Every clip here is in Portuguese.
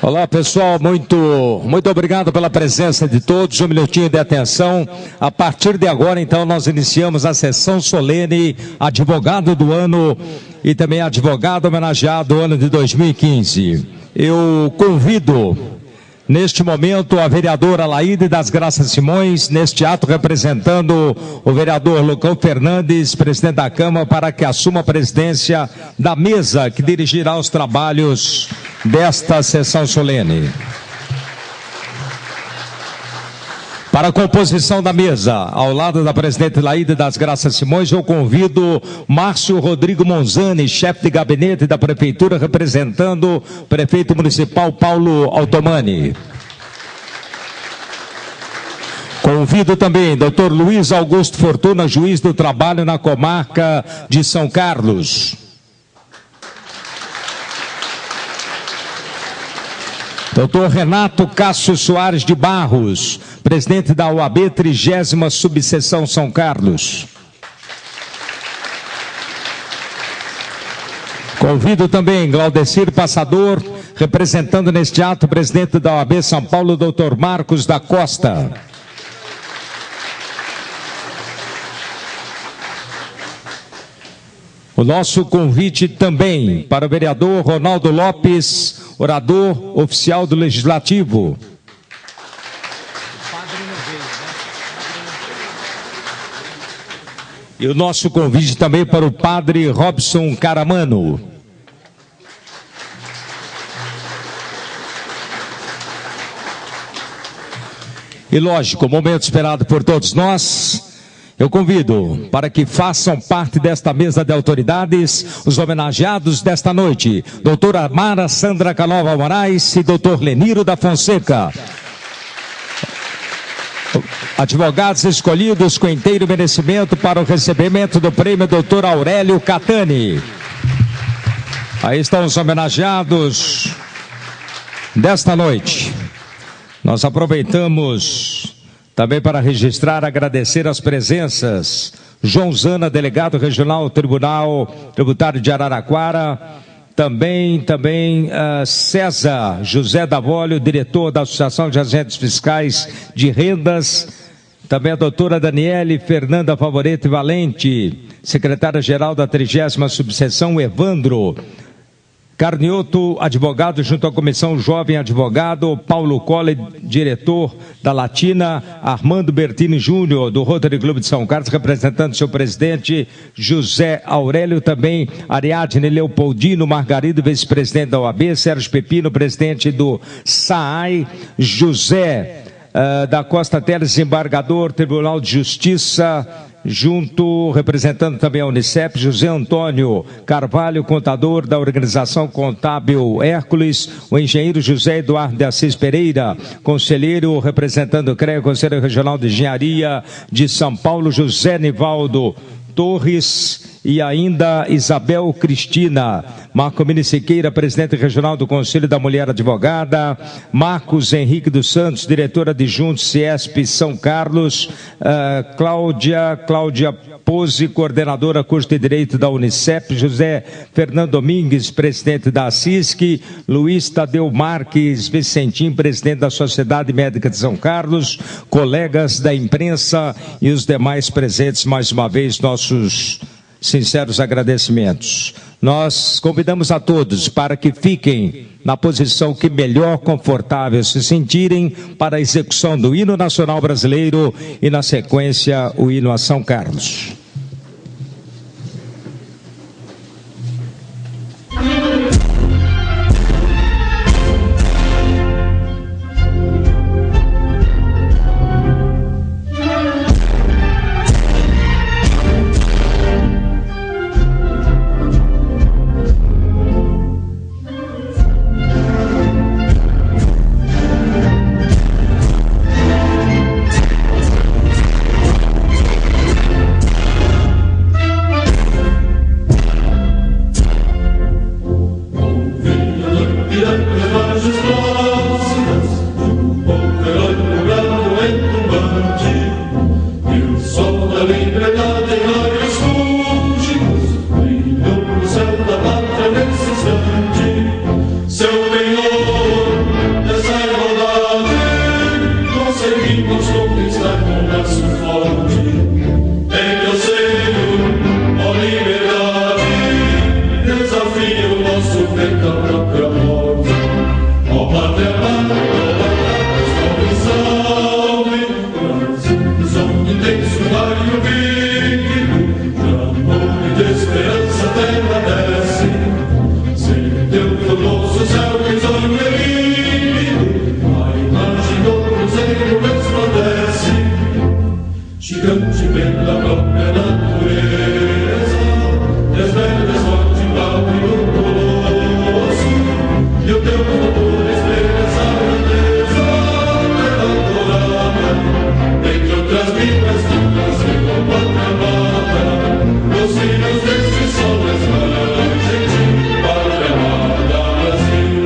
Olá, pessoal, muito obrigado pela presença de todos. Um minutinho de atenção. A partir de agora, então, nós iniciamos a sessão solene, advogado do ano e também advogado homenageado do ano de 2015. Eu convido, neste momento, a vereadora Laíde das Graças Simões, neste ato representando o vereador Lucão Fernandes, presidente da Câmara, para que assuma a presidência da mesa que dirigirá os trabalhos desta sessão solene. Para a composição da mesa, ao lado da presidente Laíde das Graças Simões, eu convido Márcio Rodrigo Monzani, chefe de gabinete da Prefeitura, representando o prefeito municipal Paulo Altomani. Convido também Dr. Luiz Augusto Fortuna, juiz do trabalho na comarca de São Carlos. Dr. Renato Cássio Soares de Barros, presidente da OAB 30ª Subseção São Carlos. Convido também Glaudecir Passador, representando neste ato o presidente da OAB São Paulo, Dr. Marcos da Costa. O nosso convite também para o vereador Ronaldo Lopes, orador oficial do Legislativo. E o nosso convite também para o padre Robson Caramano. E lógico, momento esperado por todos nós. Eu convido para que façam parte desta mesa de autoridades os homenageados desta noite, doutora Mara Sandra Canova Moraes e doutor Leniro da Fonseca. Advogados escolhidos com inteiro merecimento para o recebimento do prêmio doutor Aurélio Catani. Aí estão os homenageados desta noite. Nós aproveitamos também para registrar, agradecer as presenças. João Zana, delegado regional Tribunal Tributário de Araraquara. Também César José Davolio, diretor da Associação de Agentes Fiscais de Rendas. Também a doutora Daniele Fernanda Favorete Valente, secretária-geral da 30ª Subseção, Evandro Carnioto, advogado junto à Comissão Jovem Advogado, Paulo Colle, diretor da Latina, Armando Bertini Júnior, do Rotary Clube de São Carlos, representando seu presidente, José Aurélio, também Ariadne Leopoldino Margarido, vice-presidente da OAB, Sérgio Pepino, presidente do SAAI, José da Costa Teles, desembargador, Tribunal de Justiça, junto, representando também a Unicep, José Antônio Carvalho, contador da Organização Contábil Hércules, o engenheiro José Eduardo de Assis Pereira, conselheiro representando o CREA, Conselho Regional de Engenharia de São Paulo, José Nivaldo Torres e ainda Isabel Cristina, Marcomini Siqueira, presidente regional do Conselho da Mulher Advogada, Marcos Henrique dos Santos, diretora adjunto CIESP São Carlos, Cláudia Pose, coordenadora curso de Direito da Unicep, José Fernando Domingues, presidente da ASISC, Luiz Tadeu Marques Vicentim, presidente da Sociedade Médica de São Carlos, colegas da imprensa e os demais presentes, mais uma vez, nossos sinceros agradecimentos. Nós convidamos a todos para que fiquem na posição que melhor confortável se sentirem para a execução do hino nacional brasileiro e, na sequência, o hino a São Carlos. conseguimos conquistar com laço forte, em teu seio, ó liberdade, desafia o nosso peito à própria morte. Ó pátria amada, salve, salve, som intenso, raio vívido, de amor e de esperança a terra desce, sem teu famoso céu risonho e límpido, a imagem do cruzeiro resplandece, gigante pela própria natureza, desvela sorte, pau e o colosso, e o teu futuro espelha essa grandeza adorada, entre outras vidas tu nasceu com pátria amada, os filhos deste sol resplandente, pátria amada Brasil.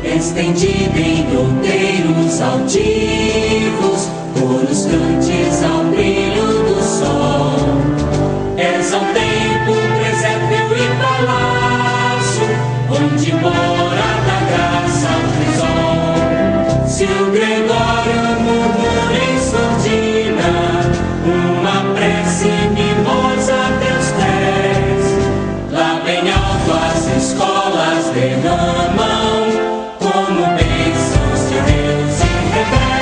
Estendida em outeiros altivos, por os cantes ao brilho do sol. És ao tempo, presépio e palácio, onde mora da graça o crisol. Se o Gregório murmura em surdina uma prece mimosa a teus pés, lá bem alto as escolas derramam como bênçãos de Deus e revés.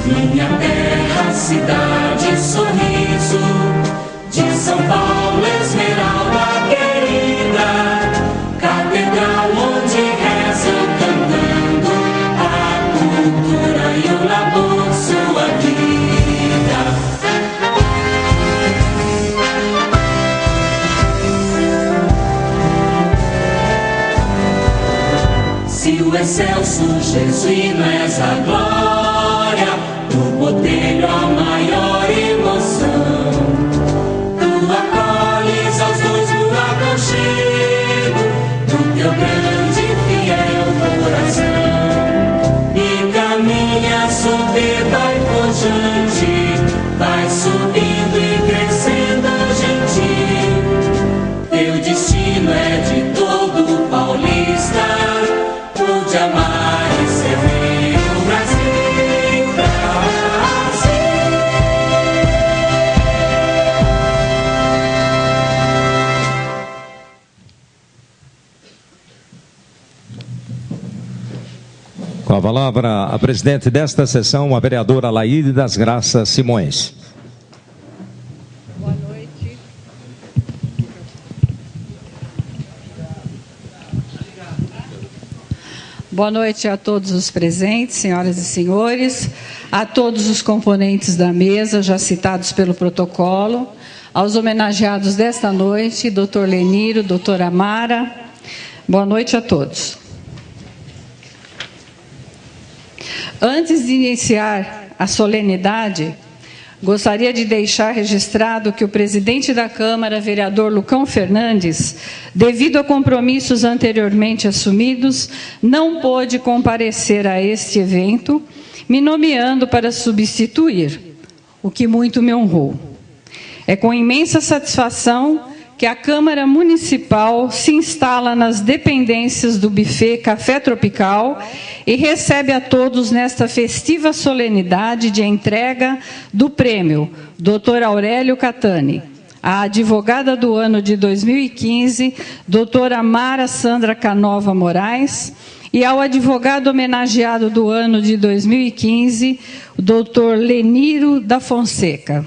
Minha terra, cidade, sorriso, de São Paulo, Esmeralda querida, catedral onde rezam cantando a cultura e o labor, sua vida. Se o excelso jesuíno és a glória, do botelho a maior emoção, Com a palavra, a presidente desta sessão, a vereadora Laíde das Graças Simões. Boa noite. Boa noite a todos os presentes, senhoras e senhores, a todos os componentes da mesa, já citados pelo protocolo, aos homenageados desta noite, doutor Leniro, doutora Mara. Boa noite a todos. Antes de iniciar a solenidade, gostaria de deixar registrado que o presidente da Câmara, vereador Lucão Fernandes, devido a compromissos anteriormente assumidos, não pôde comparecer a este evento, me nomeando para substituir, o que muito me honrou. É com imensa satisfação que a Câmara Municipal se instala nas dependências do buffet Café Tropical e recebe a todos nesta festiva solenidade de entrega do prêmio Dr. Aurélio Catani, a advogada do ano de 2015, doutora Mara Sandra Canova Moraes, e ao advogado homenageado do ano de 2015, o doutor Leniro da Fonseca.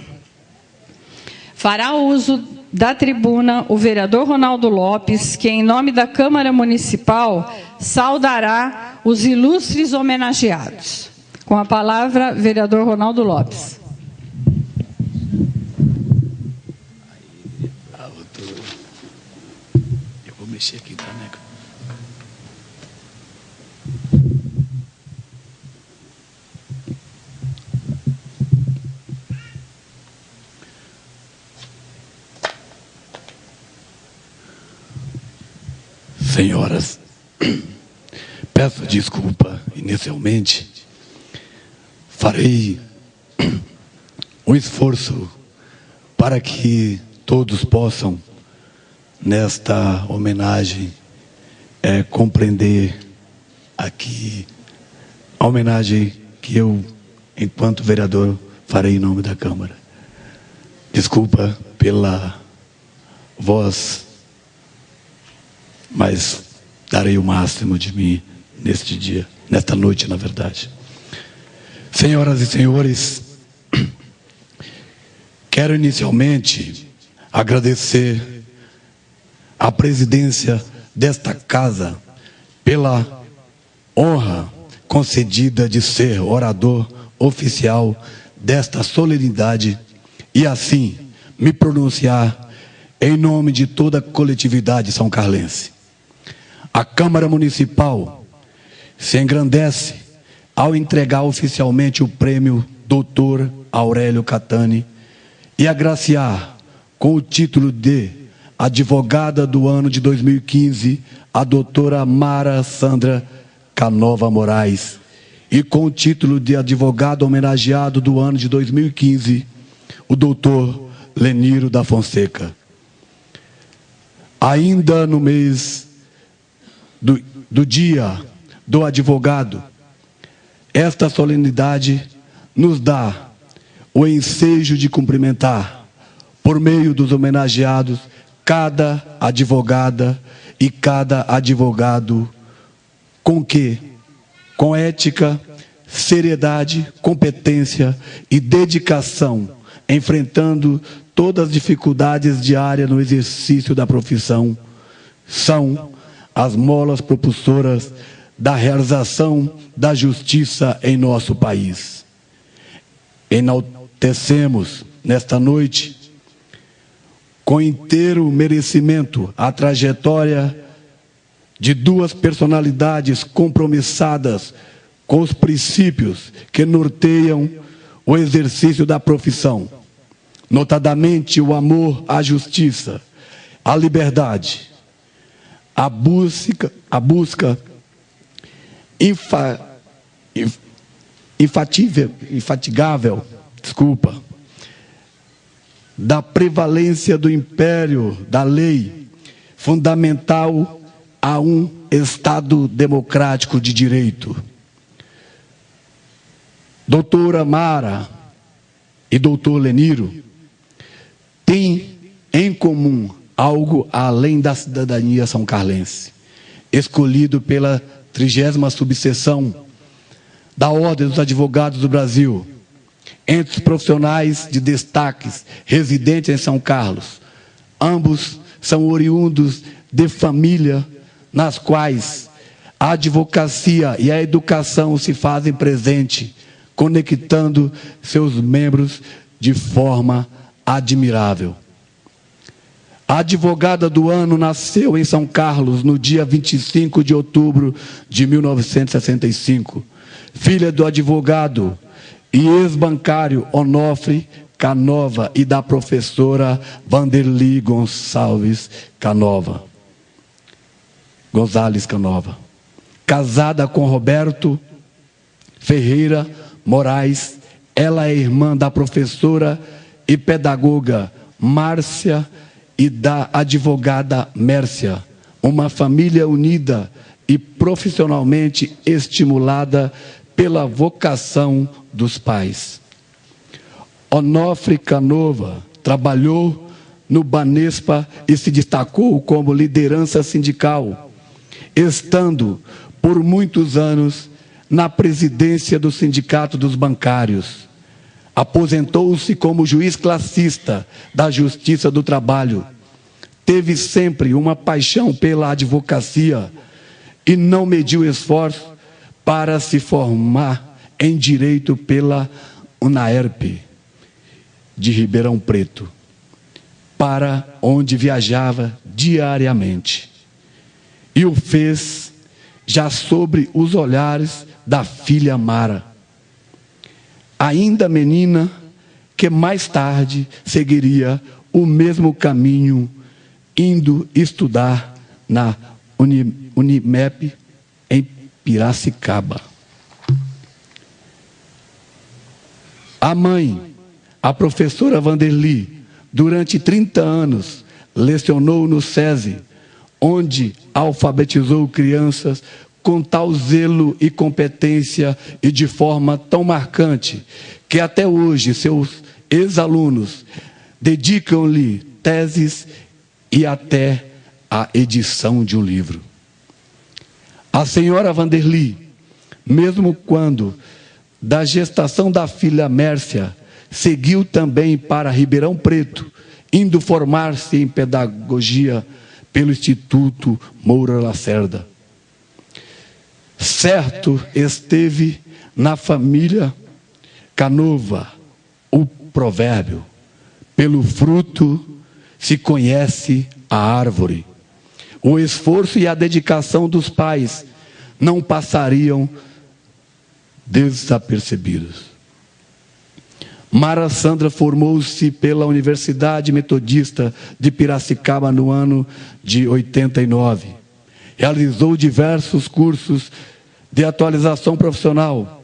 Fará uso da tribuna o vereador Ronaldo Lopes, que, em nome da Câmara Municipal, saudará os ilustres homenageados. Com a palavra, vereador Ronaldo Lopes. Eu vou mexer aqui, tá, né? Senhoras, peço desculpa inicialmente, farei um esforço para que todos possam, nesta homenagem, compreender aqui a homenagem que eu, enquanto vereador, farei em nome da Câmara. Desculpa pela voz, mas darei o máximo de mim neste dia, nesta noite, na verdade. Senhoras e senhores, quero inicialmente agradecer à presidência desta casa pela honra concedida de ser orador oficial desta solenidade e assim me pronunciar em nome de toda a coletividade são carlense. A Câmara Municipal se engrandece ao entregar oficialmente o prêmio Dr. Aurélio Catani e agraciar com o título de advogada do ano de 2015 a doutora Mara Sandra Canova Moraes e com o título de advogado homenageado do ano de 2015 o doutor Leniro da Fonseca. Ainda no mês do dia do advogado, esta solenidade nos dá o ensejo de cumprimentar, por meio dos homenageados, cada advogada e cada advogado com ética, seriedade, competência e dedicação, enfrentando todas as dificuldades diárias no exercício da profissão, são as molas propulsoras da realização da justiça em nosso país. Enaltecemos nesta noite, com inteiro merecimento, a trajetória de duas personalidades compromissadas com os princípios que norteiam o exercício da profissão, notadamente o amor à justiça, à liberdade, a busca infatigável, da prevalência do império da lei, fundamental a um Estado democrático de direito. Doutora Mara e doutor Leniro têm em comum algo além da cidadania são carlense, escolhido pela 30ª subseção da Ordem dos Advogados do Brasil. Entre os profissionais de destaques residentes em São Carlos, ambos são oriundos de família nas quais a advocacia e a educação se fazem presente, conectando seus membros de forma admirável. A advogada do ano nasceu em São Carlos no dia 25 de outubro de 1965, filha do advogado e ex-bancário Onofre Canova e da professora Vanderli Gonçalves Canova. Casada com Roberto Ferreira Moraes, ela é irmã da professora e pedagoga Márcia e da advogada Mércia, uma família unida e profissionalmente estimulada pela vocação dos pais. Onofre Canova trabalhou no Banespa e se destacou como liderança sindical, estando por muitos anos na presidência do Sindicato dos Bancários. Aposentou-se como juiz classista da Justiça do Trabalho. Teve sempre uma paixão pela advocacia e não mediu esforço para se formar em Direito pela UNAERP de Ribeirão Preto, para onde viajava diariamente. E o fez já sobre os olhares da filha Mara, ainda menina, que mais tarde seguiria o mesmo caminho, indo estudar na Unimep em Piracicaba. A mãe, a professora Vanderli, durante 30 anos, lecionou no SESI, onde alfabetizou crianças com tal zelo e competência e de forma tão marcante, que até hoje seus ex-alunos dedicam-lhe teses e até a edição de um livro. A senhora Vanderli, mesmo quando da gestação da filha Mércia, seguiu também para Ribeirão Preto, indo formar-se em pedagogia pelo Instituto Moura Lacerda. Certo esteve na família Canova o provérbio: pelo fruto se conhece a árvore. O esforço e a dedicação dos pais não passariam desapercebidos. Mara Sandra formou-se pela Universidade Metodista de Piracicaba no ano de 89. Realizou diversos cursos de atualização profissional,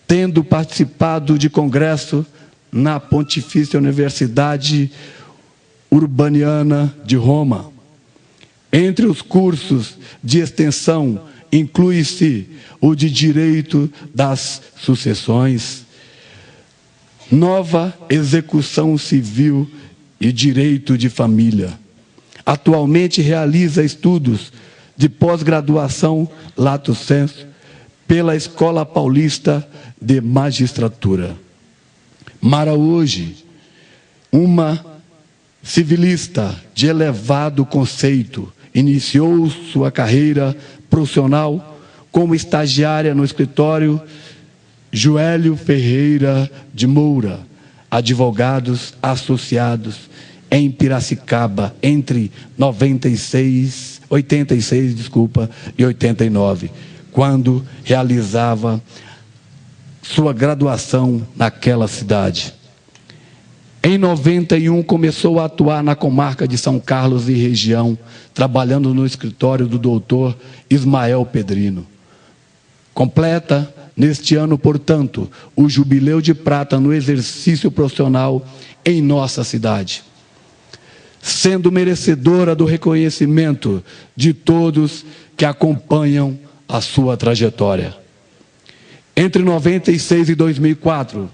tendo participado de congresso na Pontifícia Universidade Urbaniana de Roma. Entre os cursos de extensão, inclui-se o de Direito das Sucessões, Nova Execução Civil e Direito de Família. Atualmente realiza estudos de pós-graduação lato sensu pela Escola Paulista de Magistratura. Mara hoje, uma civilista de elevado conceito, iniciou sua carreira profissional como estagiária no escritório Joélio Ferreira de Moura, Advogados Associados, em Piracicaba, entre 86 e 89, quando realizava sua graduação naquela cidade. Em 91, começou a atuar na comarca de São Carlos e região, trabalhando no escritório do doutor Ismael Pedrino. Completa, neste ano, portanto, o jubileu de prata no exercício profissional em nossa cidade, sendo merecedora do reconhecimento de todos que acompanham a sua trajetória. Entre 96 e 2004,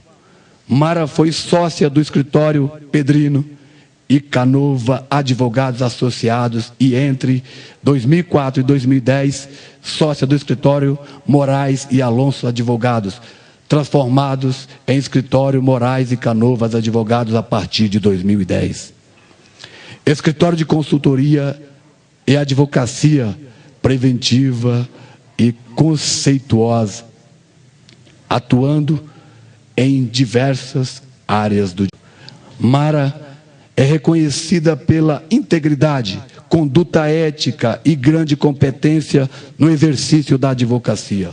Mara foi sócia do escritório Pedrino e Canova Advogados Associados e entre 2004 e 2010, sócia do escritório Moraes e Alonso Advogados, transformados em escritório Moraes e Canovas Advogados a partir de 2010. Escritório de consultoria e advocacia preventiva e conceituosa, atuando em diversas áreas do direito. Mara é reconhecida pela integridade, conduta ética e grande competência no exercício da advocacia.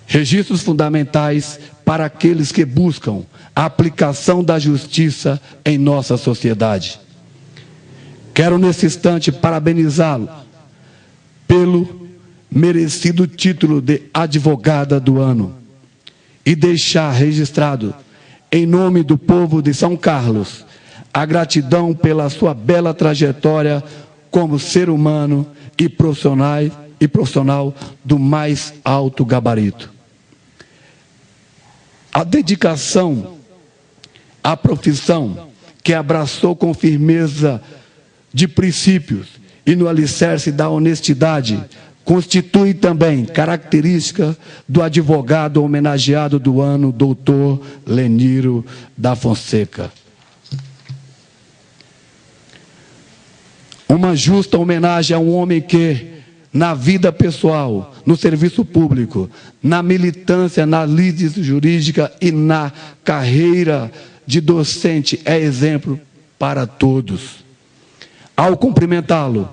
Registros fundamentais para aqueles que buscam a aplicação da justiça em nossa sociedade. Quero nesse instante parabenizá-lo pelo merecido título de advogada do ano e deixar registrado, em nome do povo de São Carlos, a gratidão pela sua bela trajetória como ser humano e profissional do mais alto gabarito. A dedicação à profissão que abraçou com firmeza de princípios e no alicerce da honestidade constitui também característica do advogado homenageado do ano, doutor Leniro da Fonseca. Uma justa homenagem a um homem que, na vida pessoal, no serviço público, na militância, na lide jurídica e na carreira de docente, é exemplo para todos. Ao cumprimentá-lo,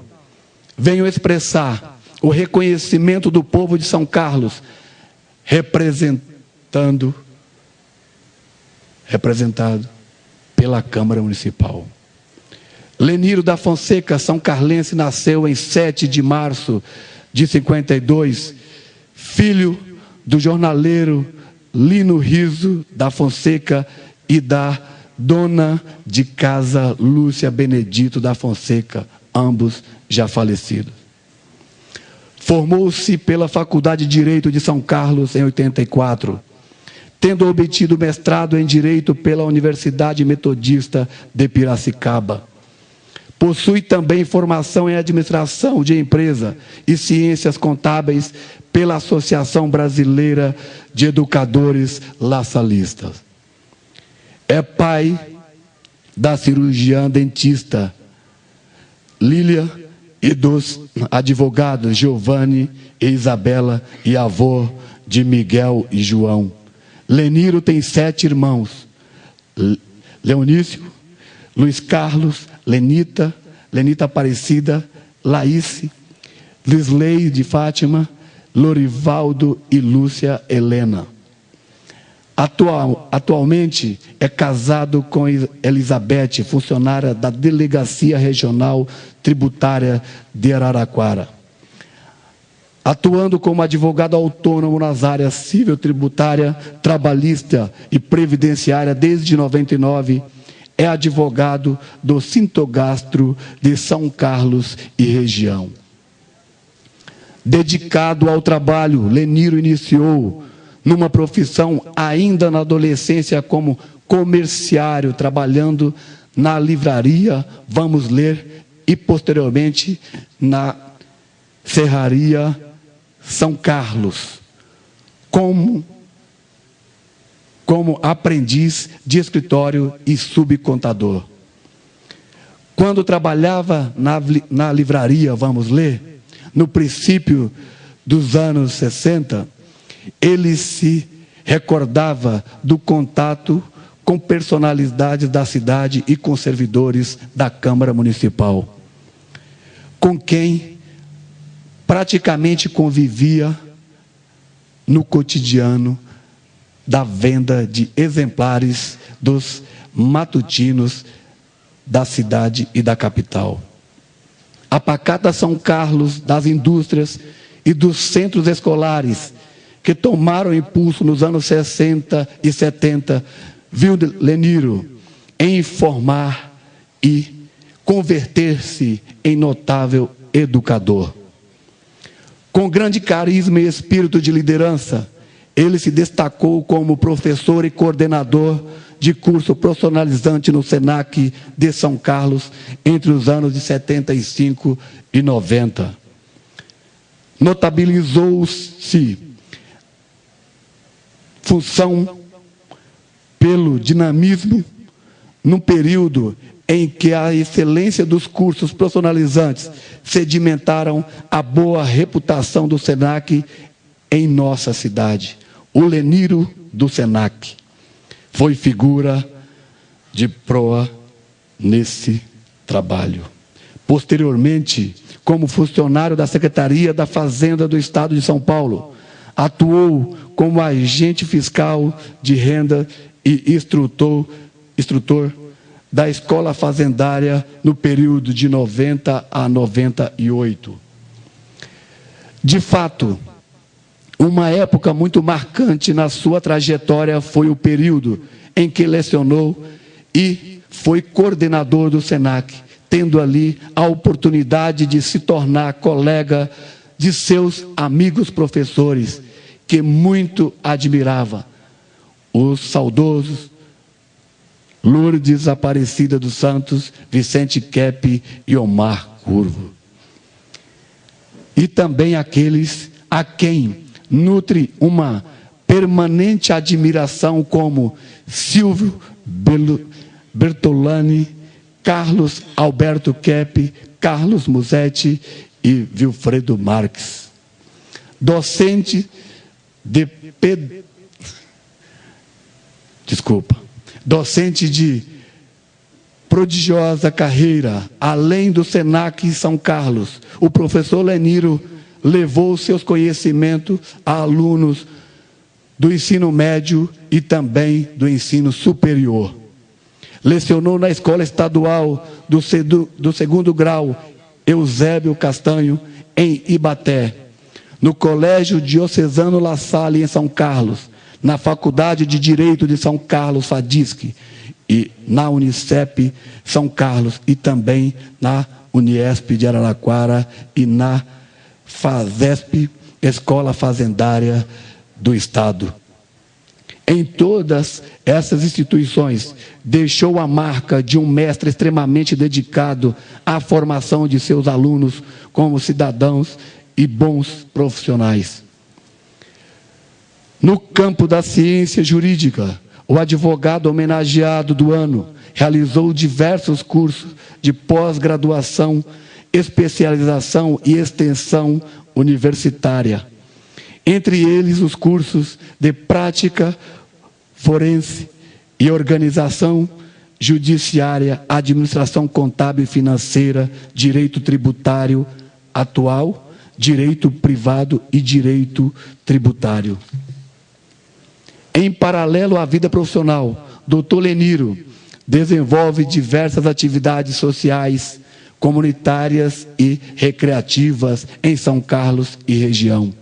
venho expressar o reconhecimento do povo de São Carlos, representado pela Câmara Municipal. Leniro da Fonseca, são carlense, nasceu em 7 de março de 52, filho do jornaleiro Lino Riso da Fonseca e da dona de casa Lúcia Benedito da Fonseca, ambos já falecidos. Formou-se pela Faculdade de Direito de São Carlos em 84, tendo obtido mestrado em Direito pela Universidade Metodista de Piracicaba. Possui também formação em Administração de Empresa e Ciências Contábeis pela Associação Brasileira de Educadores Laçalistas. É pai da cirurgiã dentista Lília e dos advogados Giovanni e Isabela e avô de Miguel e João. Leniro tem 7 irmãos: Leonício, Luiz Carlos, Lenita Aparecida, Laíse, Lisley de Fátima, Lorivaldo e Lúcia Helena. Atualmente é casado com Elizabeth, funcionária da Delegacia Regional Tributária de Araraquara. Atuando como advogado autônomo nas áreas civil, tributária, trabalhista e previdenciária desde 99, é advogado do Sintogastro de São Carlos e região. Dedicado ao trabalho, Leniro iniciou numa profissão ainda na adolescência como comerciário, trabalhando na livraria Vamos Ler e posteriormente na Serraria São Carlos, como aprendiz de escritório e subcontador. Quando trabalhava na livraria Vamos Ler, no princípio dos anos 60, ele se recordava do contato com personalidades da cidade e com servidores da Câmara Municipal, com quem praticamente convivia no cotidiano da venda de exemplares dos matutinos da cidade e da capital. A pacata São Carlos das indústrias e dos centros escolares que tomaram impulso nos anos 60 e 70, viu Leniro em formar e converter-se em notável educador. Com grande carisma e espírito de liderança, ele se destacou como professor e coordenador de curso profissionalizante no SENAC de São Carlos entre os anos de 75 e 90. Notabilizou-se função pelo dinamismo num período em que a excelência dos cursos profissionalizantes sedimentaram a boa reputação do SENAC em nossa cidade. O Leniro do SENAC foi figura de proa nesse trabalho. Posteriormente, como funcionário da Secretaria da Fazenda do Estado de São Paulo, atuou como agente fiscal de renda e instrutor da Escola Fazendária no período de 90 a 98. De fato, uma época muito marcante na sua trajetória foi o período em que lecionou e foi coordenador do SENAC, tendo ali a oportunidade de se tornar colega de seus amigos professores, que muito admirava, os saudosos Lourdes Aparecida dos Santos, Vicente Kepp e Omar Curvo. E também aqueles a quem nutre uma permanente admiração, como Silvio Bertolani, Carlos Alberto Kepp, Carlos Musetti e Vilfredo Marques. Docente de prodigiosa carreira, além do SENAC em São Carlos, o professor Leniro levou seus conhecimentos a alunos do ensino médio e também do ensino superior. Lecionou na Escola Estadual do Segundo Grau Eusébio Castanho, em Ibaté, no Colégio Diocesano La Salle, em São Carlos, na Faculdade de Direito de São Carlos, FADISC, e na Unicep São Carlos, e também na Uniesp de Araraquara e na FASESP, Escola Fazendária do Estado. Em todas essas instituições, deixou a marca de um mestre extremamente dedicado à formação de seus alunos como cidadãos e bons profissionais. No campo da ciência jurídica, o advogado homenageado do ano realizou diversos cursos de pós-graduação, especialização e extensão universitária. Entre eles, os cursos de prática forense e organização judiciária, administração contábil e financeira, direito tributário atual, direito privado e direito tributário. Em paralelo à vida profissional, Dr. Leniro desenvolve diversas atividades sociais, comunitárias e recreativas em São Carlos e região.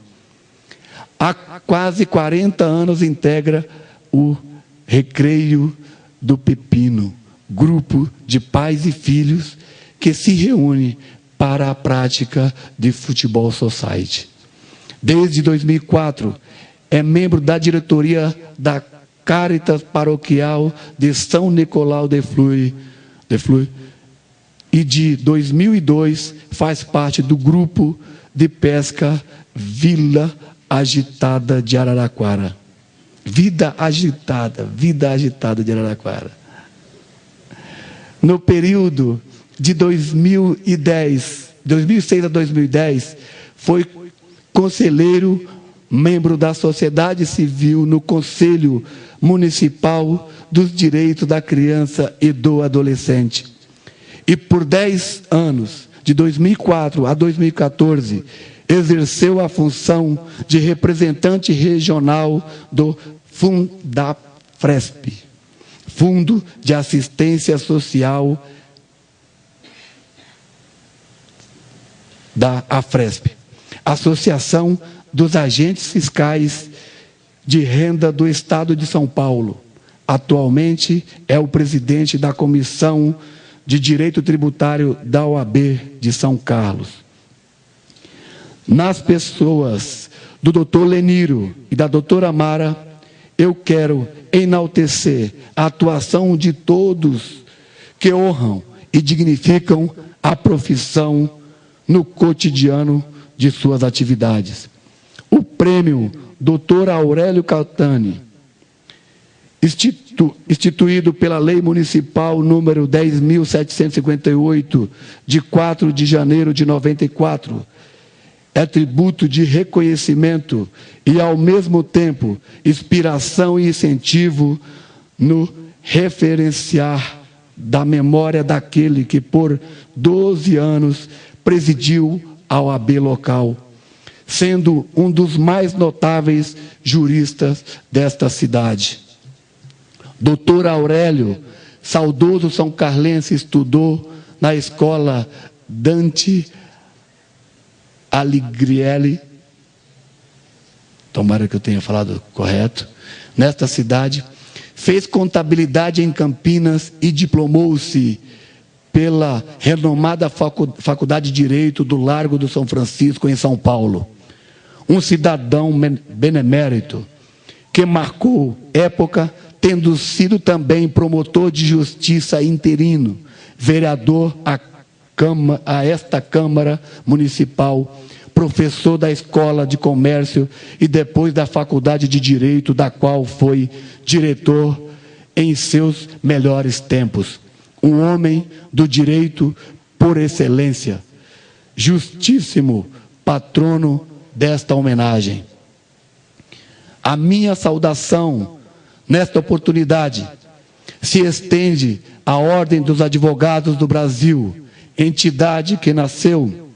Há quase 40 anos integra o Recreio do Pepino, grupo de pais e filhos que se reúne para a prática de futebol society. Desde 2004, é membro da diretoria da Caritas Paroquial de São Nicolau de Flui, e de 2002 faz parte do grupo de pesca Vila Agitada de Araraquara. Vida agitada de Araraquara. No período de 2006 a 2010, foi conselheiro, membro da sociedade civil no Conselho Municipal dos Direitos da Criança e do Adolescente. E por 10 anos, de 2004 a 2014, exerceu a função de representante regional do Fundafresp, Fundo de Assistência Social da AFRESP, Associação dos Agentes Fiscais de Renda do Estado de São Paulo. Atualmente é o presidente da Comissão de Direito Tributário da OAB de São Carlos. Nas pessoas do Dr. Leniro e da doutora Mara, eu quero enaltecer a atuação de todos que honram e dignificam a profissão no cotidiano de suas atividades. O prêmio Dr. Aurélio Catani, instituído pela Lei Municipal número 10.758, de 4 de janeiro de 94, é tributo de reconhecimento e, ao mesmo tempo, inspiração e incentivo no referenciar da memória daquele que, por 12 anos, presidiu a OAB local, sendo um dos mais notáveis juristas desta cidade. Doutor Aurélio, saudoso são carlense, estudou na escola Dante Alighieri, tomara que eu tenha falado correto, nesta cidade, fez contabilidade em Campinas e diplomou-se pela renomada Faculdade de Direito do Largo do São Francisco, em São Paulo. Um cidadão benemérito que marcou época, tendo sido também promotor de justiça interino, vereador a esta Câmara Municipal, professor da Escola de Comércio e depois da Faculdade de Direito, da qual foi diretor em seus melhores tempos. Um homem do direito por excelência, justíssimo patrono desta homenagem. A minha saudação, nesta oportunidade, se estende à Ordem dos Advogados do Brasil, entidade que nasceu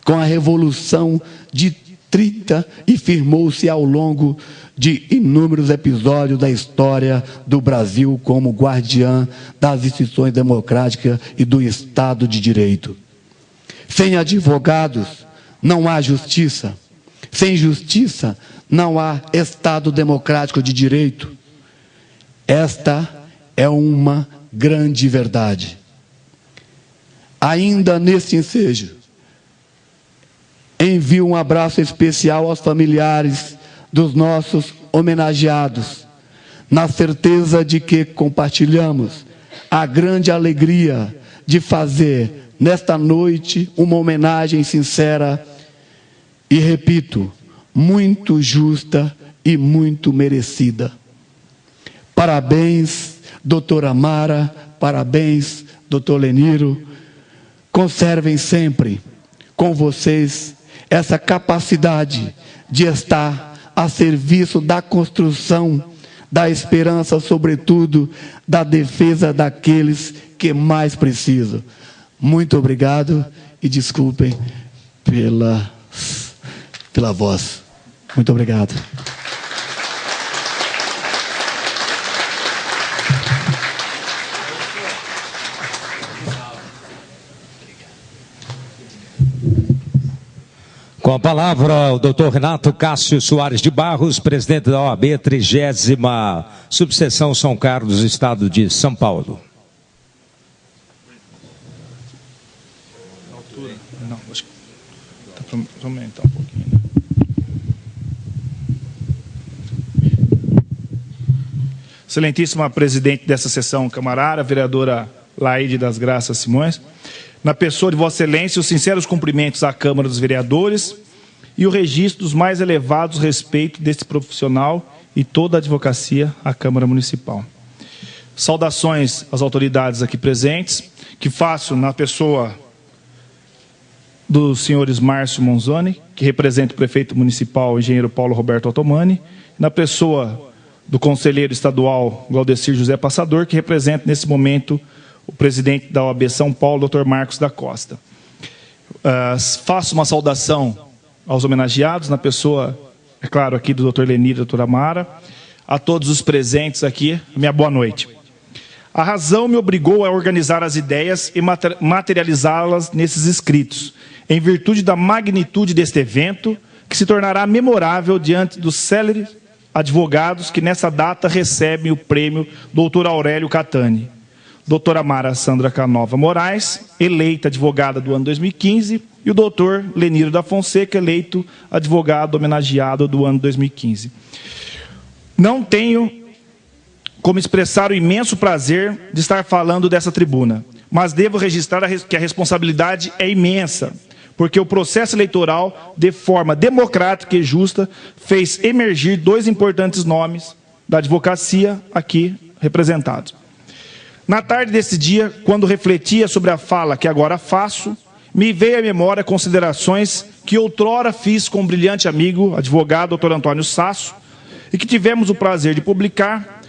com a Revolução de 30 e firmou-se ao longo de inúmeros episódios da história do Brasil como guardiã das instituições democráticas e do Estado de Direito. Sem advogados, não há justiça. Sem justiça, não há Estado democrático de direito. Esta é uma grande verdade. Ainda neste ensejo, envio um abraço especial aos familiares dos nossos homenageados, na certeza de que compartilhamos a grande alegria de fazer nesta noite uma homenagem sincera e, repito, muito justa e muito merecida. Parabéns, doutora Mara, parabéns, doutor Leniro. Conservem sempre com vocês essa capacidade de estar a serviço da construção, da esperança, sobretudo, da defesa daqueles que mais precisam. Muito obrigado e desculpem pela voz. Muito obrigado. Com a palavra, o doutor Renato Cássio Soares de Barros, presidente da OAB 30ª Subseção São Carlos, Estado de São Paulo. Não, acho que dá para aumentar um pouquinho, né? Excelentíssima presidente dessa sessão camarária, vereadora Laide das Graças Simões, na pessoa de Vossa Excelência, os sinceros cumprimentos à Câmara dos Vereadores e o registro dos mais elevados respeitos deste profissional e toda a advocacia à Câmara Municipal. Saudações às autoridades aqui presentes, que faço na pessoa dos senhores Márcio Monzoni, que representa o prefeito municipal, engenheiro Paulo Roberto Ottomani, na pessoa do conselheiro estadual Glaudecir José Passador, que representa nesse momento o presidente da OAB São Paulo, Dr. Marcos da Costa. Faço uma saudação aos homenageados, na pessoa, é claro, aqui do Dr. Lenir e da doutora Mara, a todos os presentes aqui, minha boa noite. A razão me obrigou a organizar as ideias e materializá-las nesses escritos, em virtude da magnitude deste evento, que se tornará memorável diante dos céleres advogados que nessa data recebem o prêmio Dr. Aurélio Catani. Doutora Mara Sandra Canova Moraes, eleita advogada do ano 2015, e o doutor Leniro da Fonseca, eleito advogado homenageado do ano 2015. Não tenho como expressar o imenso prazer de estar falando dessa tribuna, mas devo registrar que a responsabilidade é imensa, porque o processo eleitoral, de forma democrática e justa, fez emergir dois importantes nomes da advocacia aqui representados. Na tarde desse dia, quando refletia sobre a fala que agora faço, me veio à memória considerações que outrora fiz com um brilhante amigo, advogado Dr. Antônio Sasso, e que tivemos o prazer de publicar,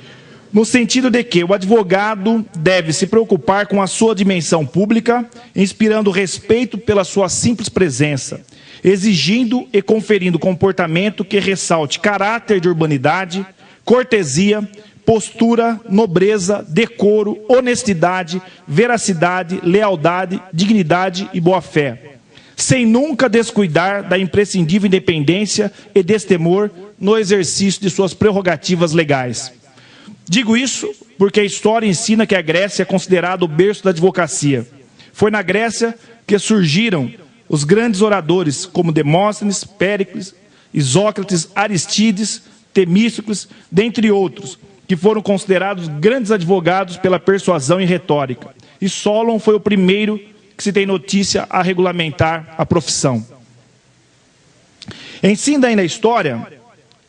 no sentido de que o advogado deve se preocupar com a sua dimensão pública, inspirando respeito pela sua simples presença, exigindo e conferindo comportamento que ressalte caráter de urbanidade, cortesia, postura, nobreza, decoro, honestidade, veracidade, lealdade, dignidade e boa-fé, sem nunca descuidar da imprescindível independência e destemor no exercício de suas prerrogativas legais. Digo isso porque a história ensina que a Grécia é considerada o berço da advocacia. Foi na Grécia que surgiram os grandes oradores como Demóstenes, Péricles, Isócrates, Aristides, Temístocles, dentre outros, que foram considerados grandes advogados pela persuasão e retórica. E Solon foi o primeiro que se tem notícia a regulamentar a profissão. Ensina ainda a história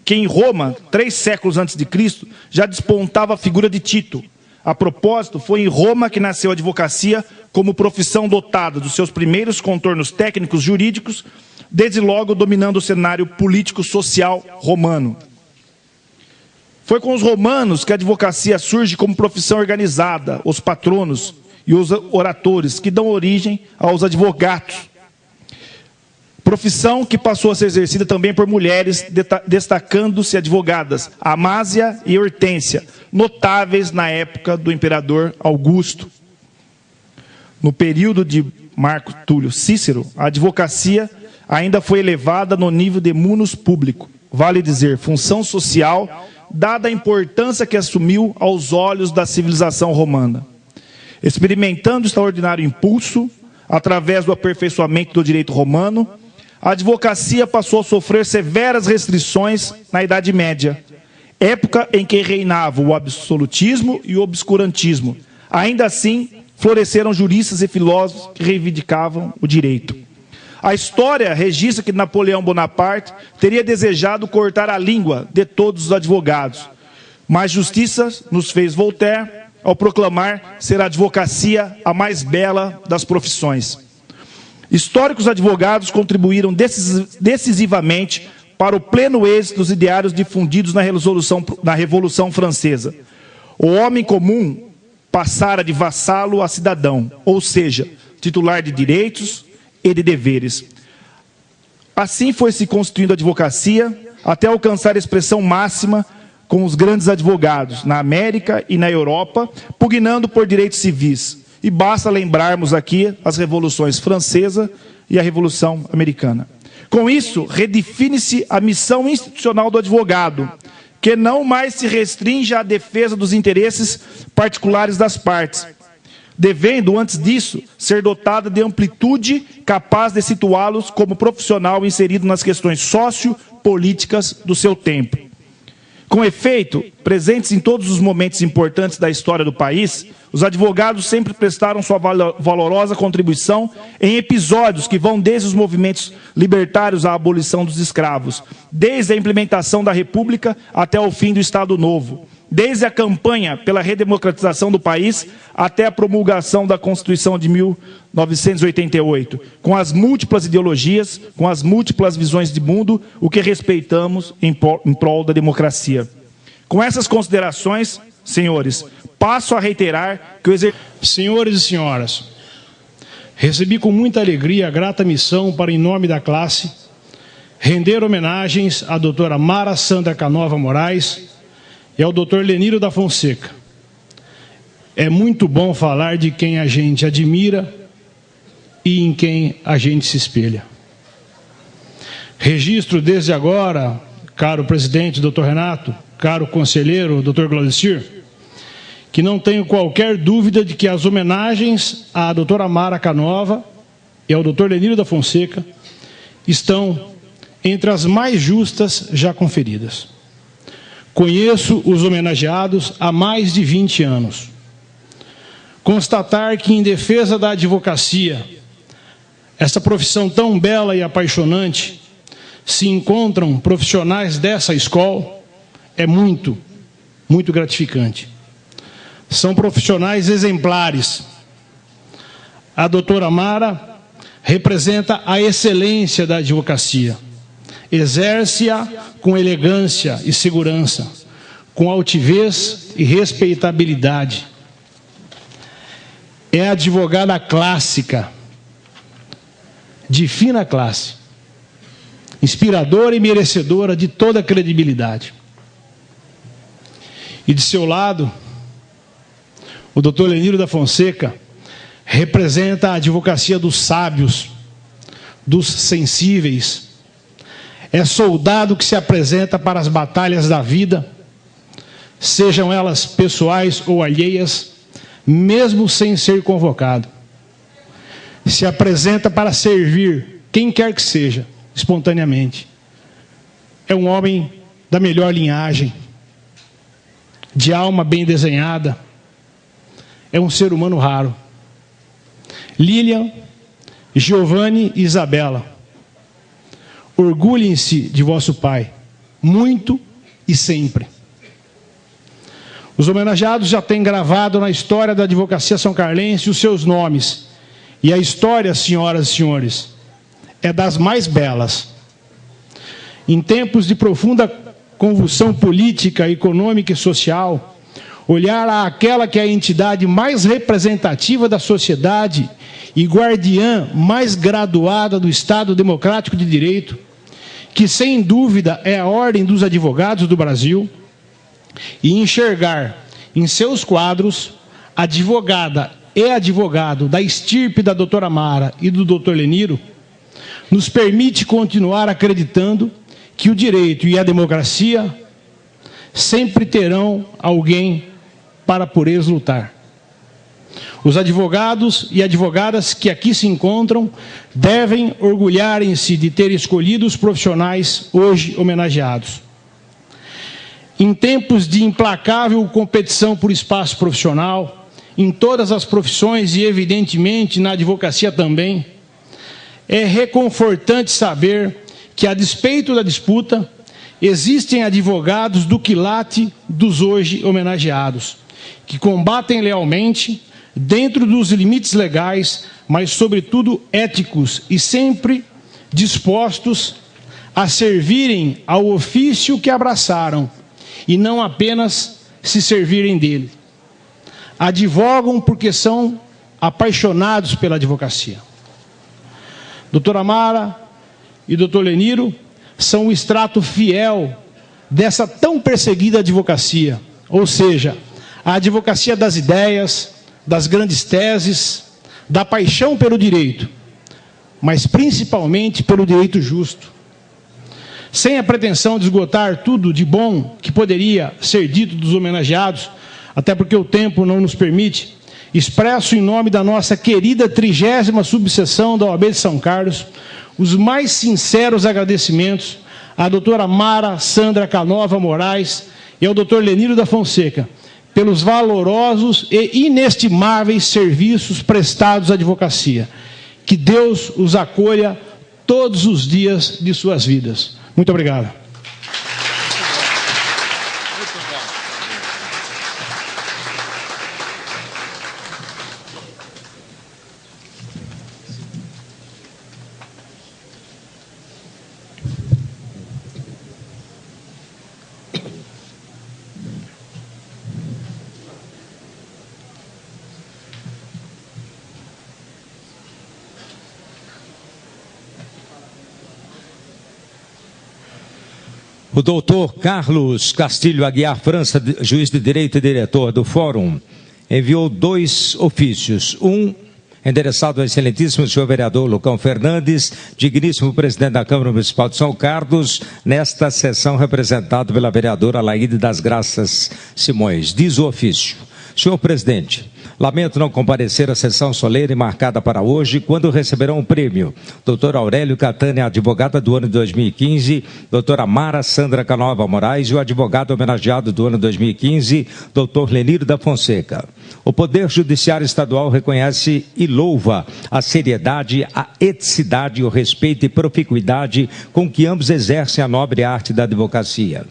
que em Roma, 3 séculos antes de Cristo, já despontava a figura de Tito. A propósito, foi em Roma que nasceu a advocacia como profissão dotada dos seus primeiros contornos técnicos jurídicos, desde logo dominando o cenário político-social romano. Foi com os romanos que a advocacia surge como profissão organizada, os patronos e os oratores, que dão origem aos advogados. Profissão que passou a ser exercida também por mulheres, destacando-se advogadas Amásia e Hortência, notáveis na época do imperador Augusto. No período de Marco Túlio Cícero, a advocacia ainda foi elevada no nível de munus público, vale dizer, função social, dada a importância que assumiu aos olhos da civilização romana. Experimentando extraordinário impulso, através do aperfeiçoamento do direito romano, a advocacia passou a sofrer severas restrições na Idade Média, época em que reinava o absolutismo e o obscurantismo. Ainda assim, floresceram juristas e filósofos que reivindicavam o direito. A história registra que Napoleão Bonaparte teria desejado cortar a língua de todos os advogados, mas justiça nos fez Voltaire ao proclamar ser a advocacia a mais bela das profissões. Históricos advogados contribuíram decisivamente para o pleno êxito dos ideários difundidos na Revolução Francesa. O homem comum passara de vassalo a cidadão, ou seja, titular de direitos e de deveres. Assim foi se constituindo a advocacia, até alcançar expressão máxima com os grandes advogados na América e na Europa, pugnando por direitos civis. E basta lembrarmos aqui as revoluções francesa e a Revolução Americana. Com isso, redefine-se a missão institucional do advogado, que não mais se restringe à defesa dos interesses particulares das partes, devendo, antes disso, ser dotada de amplitude capaz de situá-los como profissional inserido nas questões sociopolíticas do seu tempo. Com efeito, presentes em todos os momentos importantes da história do país, os advogados sempre prestaram sua valorosa contribuição em episódios que vão desde os movimentos libertários à abolição dos escravos, desde a implementação da República até o fim do Estado Novo, desde a campanha pela redemocratização do país até a promulgação da Constituição de 1988, com as múltiplas ideologias, com as múltiplas visões de mundo, o que respeitamos em prol da democracia. Com essas considerações, senhores, passo a reiterar que o Senhores e senhoras, recebi com muita alegria a grata missão para, em nome da classe, render homenagens à doutora Mara Sandra Canova Moraes e ao doutor Leniro da Fonseca. É muito bom falar de quem a gente admira e em quem a gente se espelha. Registro desde agora, caro presidente, doutor Renato, caro conselheiro, doutor Glaudecir, que não tenho qualquer dúvida de que as homenagens à doutora Mara Canova e ao doutor Leniro da Fonseca estão entre as mais justas já conferidas. Conheço os homenageados há mais de 20 anos. Constatar que, em defesa da advocacia, essa profissão tão bela e apaixonante, se encontram profissionais dessa escola, é muito, muito gratificante. São profissionais exemplares. A doutora Mara representa a excelência da advocacia. Exerce-a com elegância e segurança, com altivez e respeitabilidade. É advogada clássica, de fina classe, inspiradora e merecedora de toda a credibilidade. E de seu lado, o doutor Leniro da Fonseca representa a advocacia dos sábios, dos sensíveis. É soldado que se apresenta para as batalhas da vida, sejam elas pessoais ou alheias, mesmo sem ser convocado. Se apresenta para servir quem quer que seja, espontaneamente. É um homem da melhor linhagem, de alma bem desenhada. É um ser humano raro. Lilian, Giovanni e Isabela, orgulhem-se de vosso pai, muito e sempre. Os homenageados já têm gravado na história da advocacia são-carlense os seus nomes. E a história, senhoras e senhores, é das mais belas. Em tempos de profunda convulsão política, econômica e social, olhar àquela que é a entidade mais representativa da sociedade e guardiã mais graduada do Estado Democrático de Direito, que sem dúvida é a Ordem dos Advogados do Brasil, e enxergar em seus quadros advogada e advogado da estirpe da doutora Mara e do doutor Leniro, nos permite continuar acreditando que o direito e a democracia sempre terão alguém para por eles lutar. Os advogados e advogadas que aqui se encontram devem orgulharem-se de ter escolhido os profissionais hoje homenageados. Em tempos de implacável competição por espaço profissional, em todas as profissões e, evidentemente, na advocacia também, é reconfortante saber que, a despeito da disputa, existem advogados do quilate dos hoje homenageados, que combatem lealmente, dentro dos limites legais, mas, sobretudo, éticos e sempre dispostos a servirem ao ofício que abraçaram e não apenas se servirem dele. Advogam porque são apaixonados pela advocacia. Doutora Mara e doutor Leniro são o extrato fiel dessa tão perseguida advocacia, ou seja, a advocacia das ideias, das grandes teses, da paixão pelo direito, mas principalmente pelo direito justo. Sem a pretensão de esgotar tudo de bom que poderia ser dito dos homenageados, até porque o tempo não nos permite, expresso em nome da nossa querida 30ª subseção da OAB de São Carlos, os mais sinceros agradecimentos à doutora Mara Sandra Canova Moraes e ao doutor Leniro da Fonseca, pelos valorosos e inestimáveis serviços prestados à advocacia. Que Deus os acolha todos os dias de suas vidas. Muito obrigado. O doutor Carlos Castilho Aguiar França, juiz de direito e diretor do Fórum, enviou 2 ofícios. Um endereçado ao excelentíssimo senhor vereador Lucão Fernandes, digníssimo presidente da Câmara Municipal de São Carlos, nesta sessão representado pela vereadora Laíde das Graças Simões. Diz o ofício: Senhor presidente, lamento não comparecer à sessão solene marcada para hoje, quando receberão o prêmio Dr. Aurélio Catani, advogada do ano de 2015, doutora Mara Sandra Canova Moraes e o advogado homenageado do ano 2015, Dr. Lenir da Fonseca. O Poder Judiciário Estadual reconhece e louva a seriedade, a eticidade, o respeito e proficuidade com que ambos exercem a nobre arte da advocacia.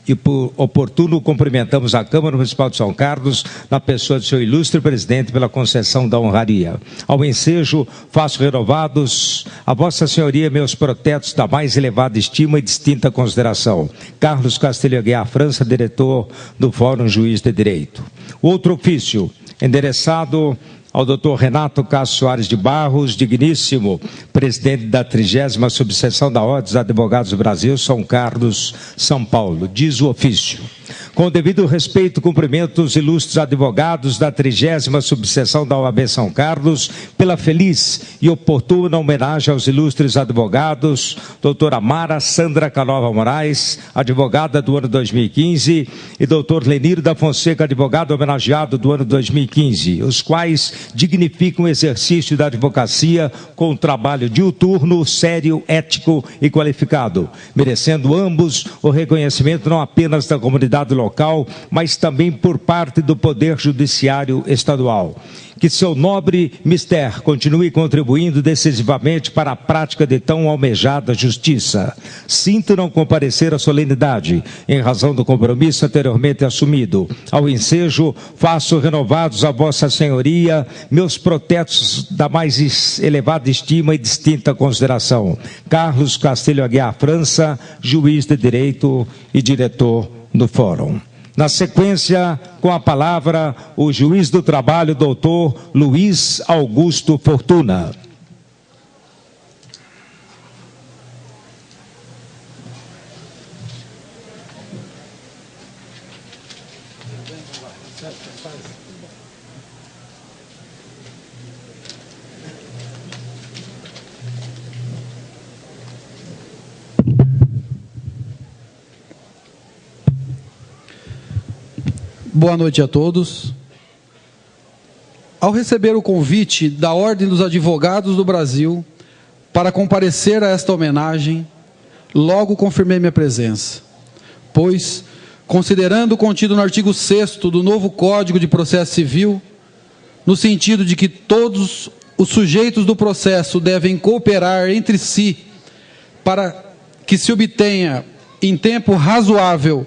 E por oportuno cumprimentamos a Câmara Municipal de São Carlos, na pessoa de seu ilustre presidente, pela concessão da honraria. Ao ensejo, faço renovados a Vossa Senhoria meus protetos da mais elevada estima e distinta consideração. Carlos Castilho Aguiar França, diretor do Fórum Juiz de Direito. Outro ofício, endereçado ao Dr. Renato Castro Soares de Barros, digníssimo presidente da 30ª subseção da Ordem dos Advogados do Brasil, São Carlos, São Paulo. Diz o ofício: com o devido respeito, cumprimento os ilustres advogados da 30ª subseção da OAB São Carlos, pela feliz e oportuna homenagem aos ilustres advogados, doutora Mara Sandra Canova Moraes, advogada do ano 2015, e doutor Lenir da Fonseca, advogado homenageado do ano 2015, os quais dignificam o exercício da advocacia com um trabalho diuturno, sério, ético e qualificado, merecendo ambos o reconhecimento não apenas da comunidade local, mas também por parte do Poder Judiciário Estadual. Que seu nobre mistério continue contribuindo decisivamente para a prática de tão almejada justiça. Sinto não comparecer à solenidade, em razão do compromisso anteriormente assumido. Ao ensejo, faço renovados a Vossa Senhoria meus protetos da mais elevada estima e distinta consideração. Carlos Castilho Aguiar França, juiz de direito e diretor do Fórum. Na sequência, com a palavra, o juiz do trabalho, doutor Luiz Augusto Fortuna. Boa noite a todos. Ao receber o convite da Ordem dos Advogados do Brasil para comparecer a esta homenagem, logo confirmei minha presença, pois, considerando o contido no artigo 6º do novo Código de Processo Civil, no sentido de que todos os sujeitos do processo devem cooperar entre si para que se obtenha, em tempo razoável,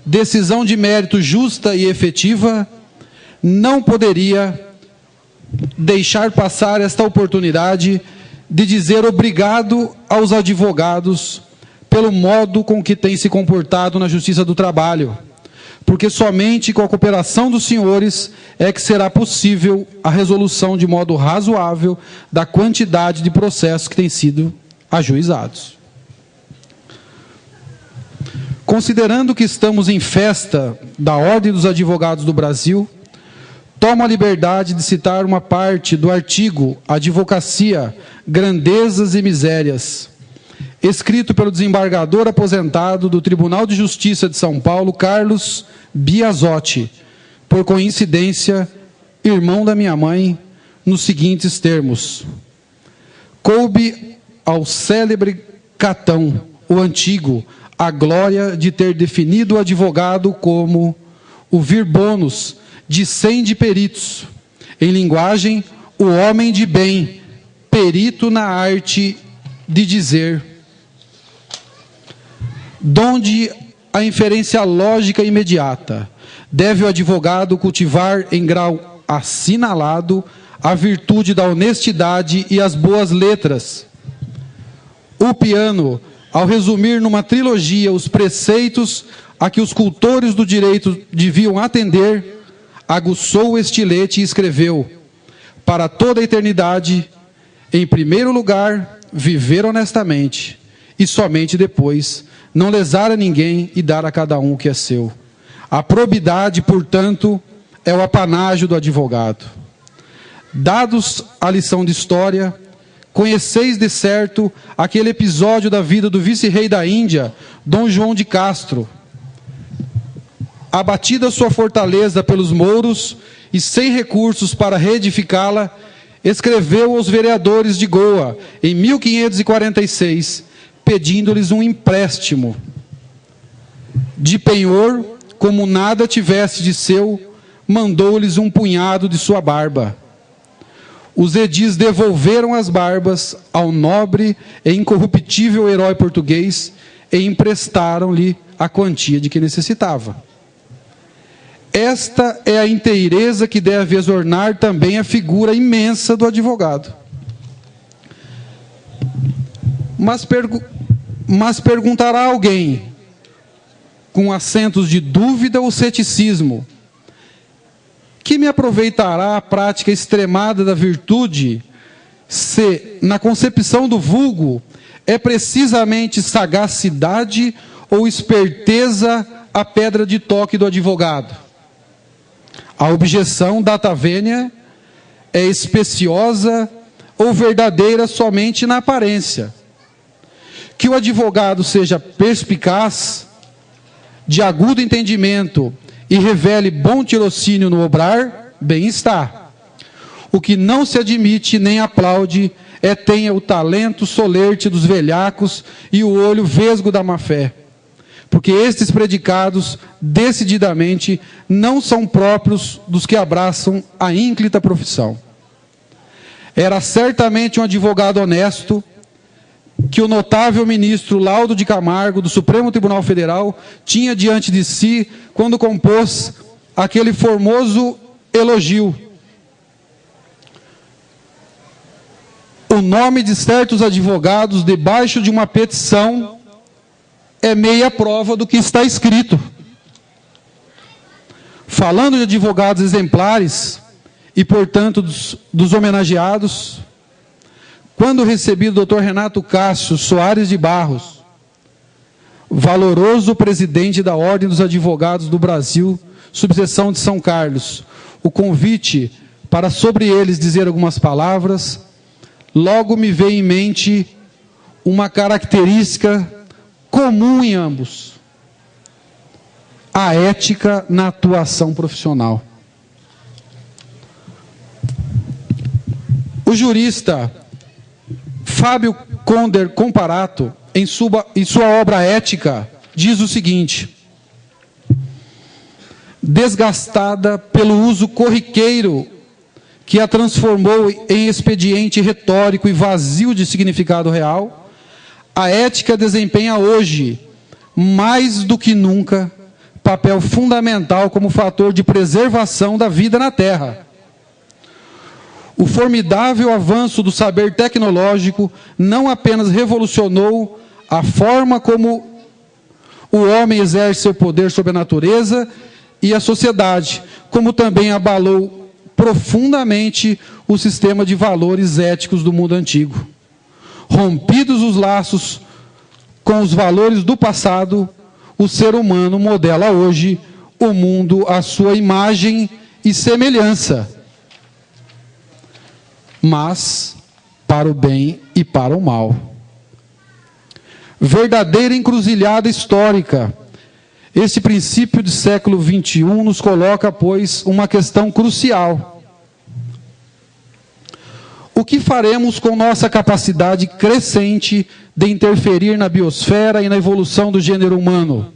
decisão de mérito justa e efetiva, não poderia deixar passar esta oportunidade de dizer obrigado aos advogados pelo modo com que têm se comportado na Justiça do Trabalho, porque somente com a cooperação dos senhores é que será possível a resolução de modo razoável da quantidade de processos que têm sido ajuizados. Considerando que estamos em festa da Ordem dos Advogados do Brasil, tomo a liberdade de citar uma parte do artigo Advocacia, Grandezas e Misérias, escrito pelo desembargador aposentado do Tribunal de Justiça de São Paulo, Carlos Biasotti, por coincidência, irmão da minha mãe, nos seguintes termos: coube ao célebre Catão, o antigo, a glória de ter definido o advogado como o vir bônus de 100 de peritos, em linguagem, o homem de bem, perito na arte de dizer, donde a inferência lógica imediata deve o advogado cultivar em grau assinalado a virtude da honestidade e as boas letras. O piano, ao resumir numa trilogia os preceitos a que os cultores do direito deviam atender, aguçou o estilete e escreveu: para toda a eternidade, em primeiro lugar, viver honestamente, e somente depois, não lesar a ninguém e dar a cada um o que é seu. A probidade, portanto, é o apanágio do advogado. Dados a lição de história, conheceis de certo aquele episódio da vida do vice-rei da Índia, Dom João de Castro, abatida sua fortaleza pelos mouros e sem recursos para reedificá-la, escreveu aos vereadores de Goa, em 1546, pedindo-lhes um empréstimo de penhor, como nada tivesse de seu, mandou-lhes um punhado de sua barba. Os edis devolveram as barbas ao nobre e incorruptível herói português e emprestaram-lhe a quantia de que necessitava. Esta é a inteireza que deve exornar também a figura imensa do advogado. Mas perguntará alguém, com acentos de dúvida ou ceticismo, que me aproveitará a prática extremada da virtude, se, na concepção do vulgo, é precisamente sagacidade ou esperteza a pedra de toque do advogado? A objeção data venia é especiosa ou verdadeira somente na aparência. Que o advogado seja perspicaz, de agudo entendimento e revele bom tirocínio no obrar, bem está. O que não se admite nem aplaude é tenha o talento solerte dos velhacos e o olho vesgo da má-fé, porque estes predicados, decididamente, não são próprios dos que abraçam a ínclita profissão. Era certamente um advogado honesto que o notável ministro Laudo de Camargo, do Supremo Tribunal Federal, tinha diante de si quando compôs aquele formoso elogio. O nome de certos advogados debaixo de uma petição é meia prova do que está escrito. Falando de advogados exemplares e, portanto, dos homenageados, quando recebi o Dr. Renato Cássio Soares de Barros, valoroso presidente da Ordem dos Advogados do Brasil, subseção de São Carlos, o convite para sobre eles dizer algumas palavras, logo me veio em mente uma característica comum em ambos: a ética na atuação profissional. O jurista Fábio Conder Comparato, em sua obra Ética, diz o seguinte: desgastada pelo uso corriqueiro que a transformou em expediente retórico e vazio de significado real, a ética desempenha hoje, mais do que nunca, papel fundamental como fator de preservação da vida na Terra. O formidável avanço do saber tecnológico não apenas revolucionou a forma como o homem exerce seu poder sobre a natureza e a sociedade, como também abalou profundamente o sistema de valores éticos do mundo antigo. Rompidos os laços com os valores do passado, o ser humano modela hoje o mundo à sua imagem e semelhança, mas para o bem e para o mal. Verdadeira encruzilhada histórica. Este princípio do século XXI nos coloca, pois, uma questão crucial. O que faremos com nossa capacidade crescente de interferir na biosfera e na evolução do gênero humano?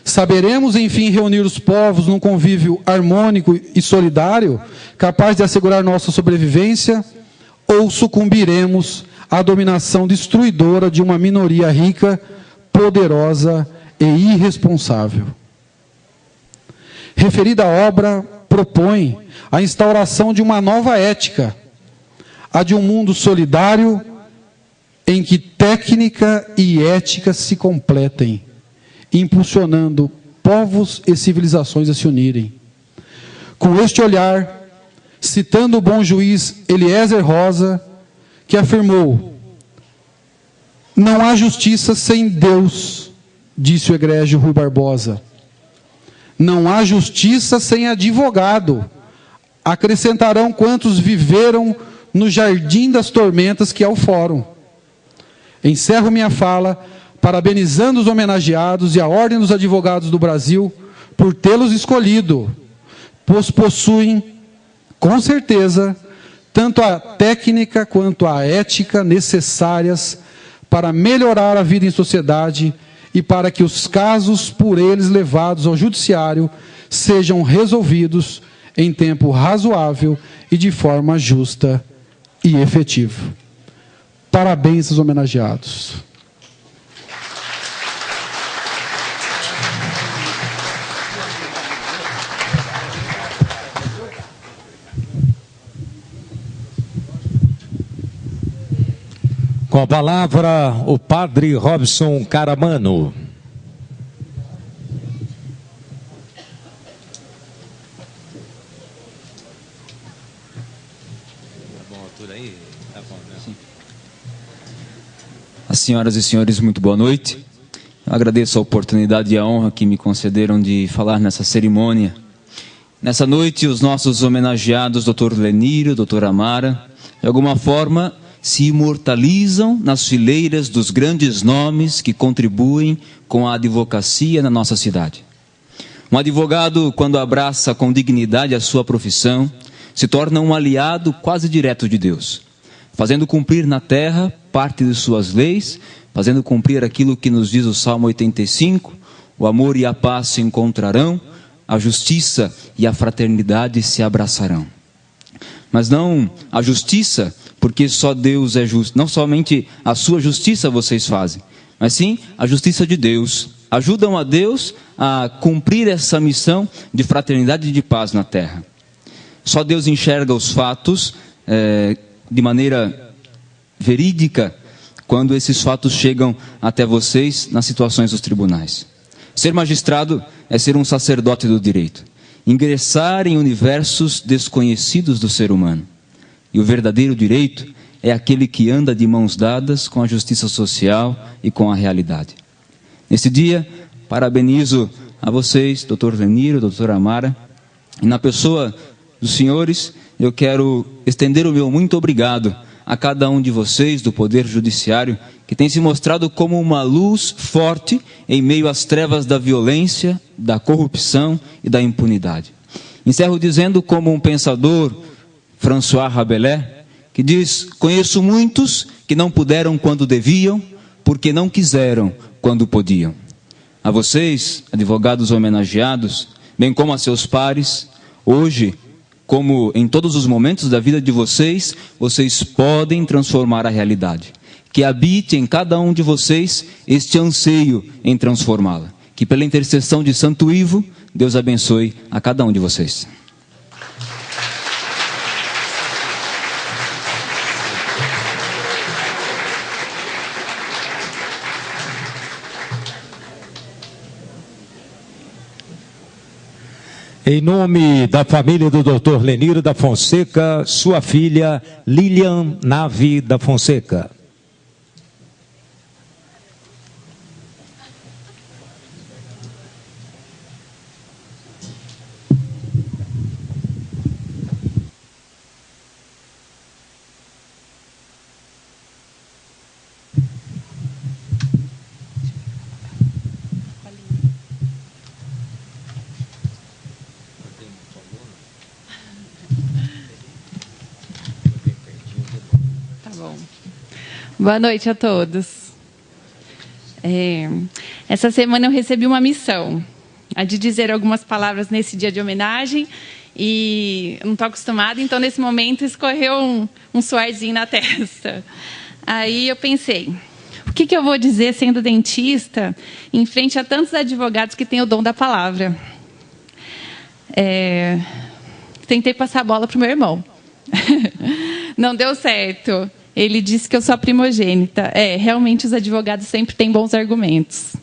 Saberemos, enfim, reunir os povos num convívio harmônico e solidário, capaz de assegurar nossa sobrevivência, ou sucumbiremos à dominação destruidora de uma minoria rica, poderosa e irresponsável? Referida obra propõe a instauração de uma nova ética, a de um mundo solidário em que técnica e ética se completem, impulsionando povos e civilizações a se unirem. Com este olhar, citando o bom juiz Eliezer Rosa, que afirmou: não há justiça sem Deus, disse o egrégio Rui Barbosa. Não há justiça sem advogado, acrescentarão quantos viveram no jardim das tormentas que é o fórum. Encerro minha fala parabenizando os homenageados e a Ordem dos Advogados do Brasil por tê-los escolhido, pois possuem, com certeza, tanto a técnica quanto a ética necessárias para melhorar a vida em sociedade e para que os casos por eles levados ao judiciário sejam resolvidos em tempo razoável e de forma justa e efetiva. Parabéns aos homenageados. Com a palavra, o padre Robson Caramano. As senhoras e senhores, muito boa noite. Eu agradeço a oportunidade e a honra que me concederam de falar nessa cerimônia. Nessa noite, os nossos homenageados, Dr. Leniro, Dr. Amara, de alguma forma se imortalizam nas fileiras dos grandes nomes que contribuem com a advocacia na nossa cidade. Um advogado, quando abraça com dignidade a sua profissão, se torna um aliado quase direto de Deus, fazendo cumprir na terra parte de suas leis, fazendo cumprir aquilo que nos diz o Salmo 85, o amor e a paz se encontrarão, a justiça e a fraternidade se abraçarão. Mas não a justiça, porque só Deus é justo. Não somente a sua justiça vocês fazem, mas sim a justiça de Deus. Ajudam a Deus a cumprir essa missão de fraternidade e de paz na terra. Só Deus enxerga os fatos de maneira verídica quando esses fatos chegam até vocês nas situações dos tribunais. Ser magistrado é ser um sacerdote do direito, ingressar em universos desconhecidos do ser humano. E o verdadeiro direito é aquele que anda de mãos dadas com a justiça social e com a realidade. Nesse dia, parabenizo a vocês, Dr. Leniro, Dr. Amara, e na pessoa dos senhores, eu quero estender o meu muito obrigado a cada um de vocês do Poder Judiciário, que tem se mostrado como uma luz forte em meio às trevas da violência, da corrupção e da impunidade. Encerro dizendo como um pensador, François Rabelais, que diz: conheço muitos que não puderam quando deviam, porque não quiseram quando podiam. A vocês, advogados homenageados, bem como a seus pares, hoje, como em todos os momentos da vida de vocês, vocês podem transformar a realidade. Que habite em cada um de vocês este anseio em transformá-la. Que pela intercessão de Santo Ivo, Deus abençoe a cada um de vocês. Em nome da família do Dr. Leniro da Fonseca, sua filha Lilian Nave da Fonseca. Boa noite a todos. Essa semana eu recebi uma missão, a de dizer algumas palavras nesse dia de homenagem, e eu não estou acostumada, então nesse momento escorreu um suorzinho na testa. Aí eu pensei, o que eu vou dizer sendo dentista em frente a tantos advogados que têm o dom da palavra? Tentei passar a bola para o meu irmão. Não deu certo. Ele disse que eu sou a primogênita. Realmente os advogados sempre têm bons argumentos.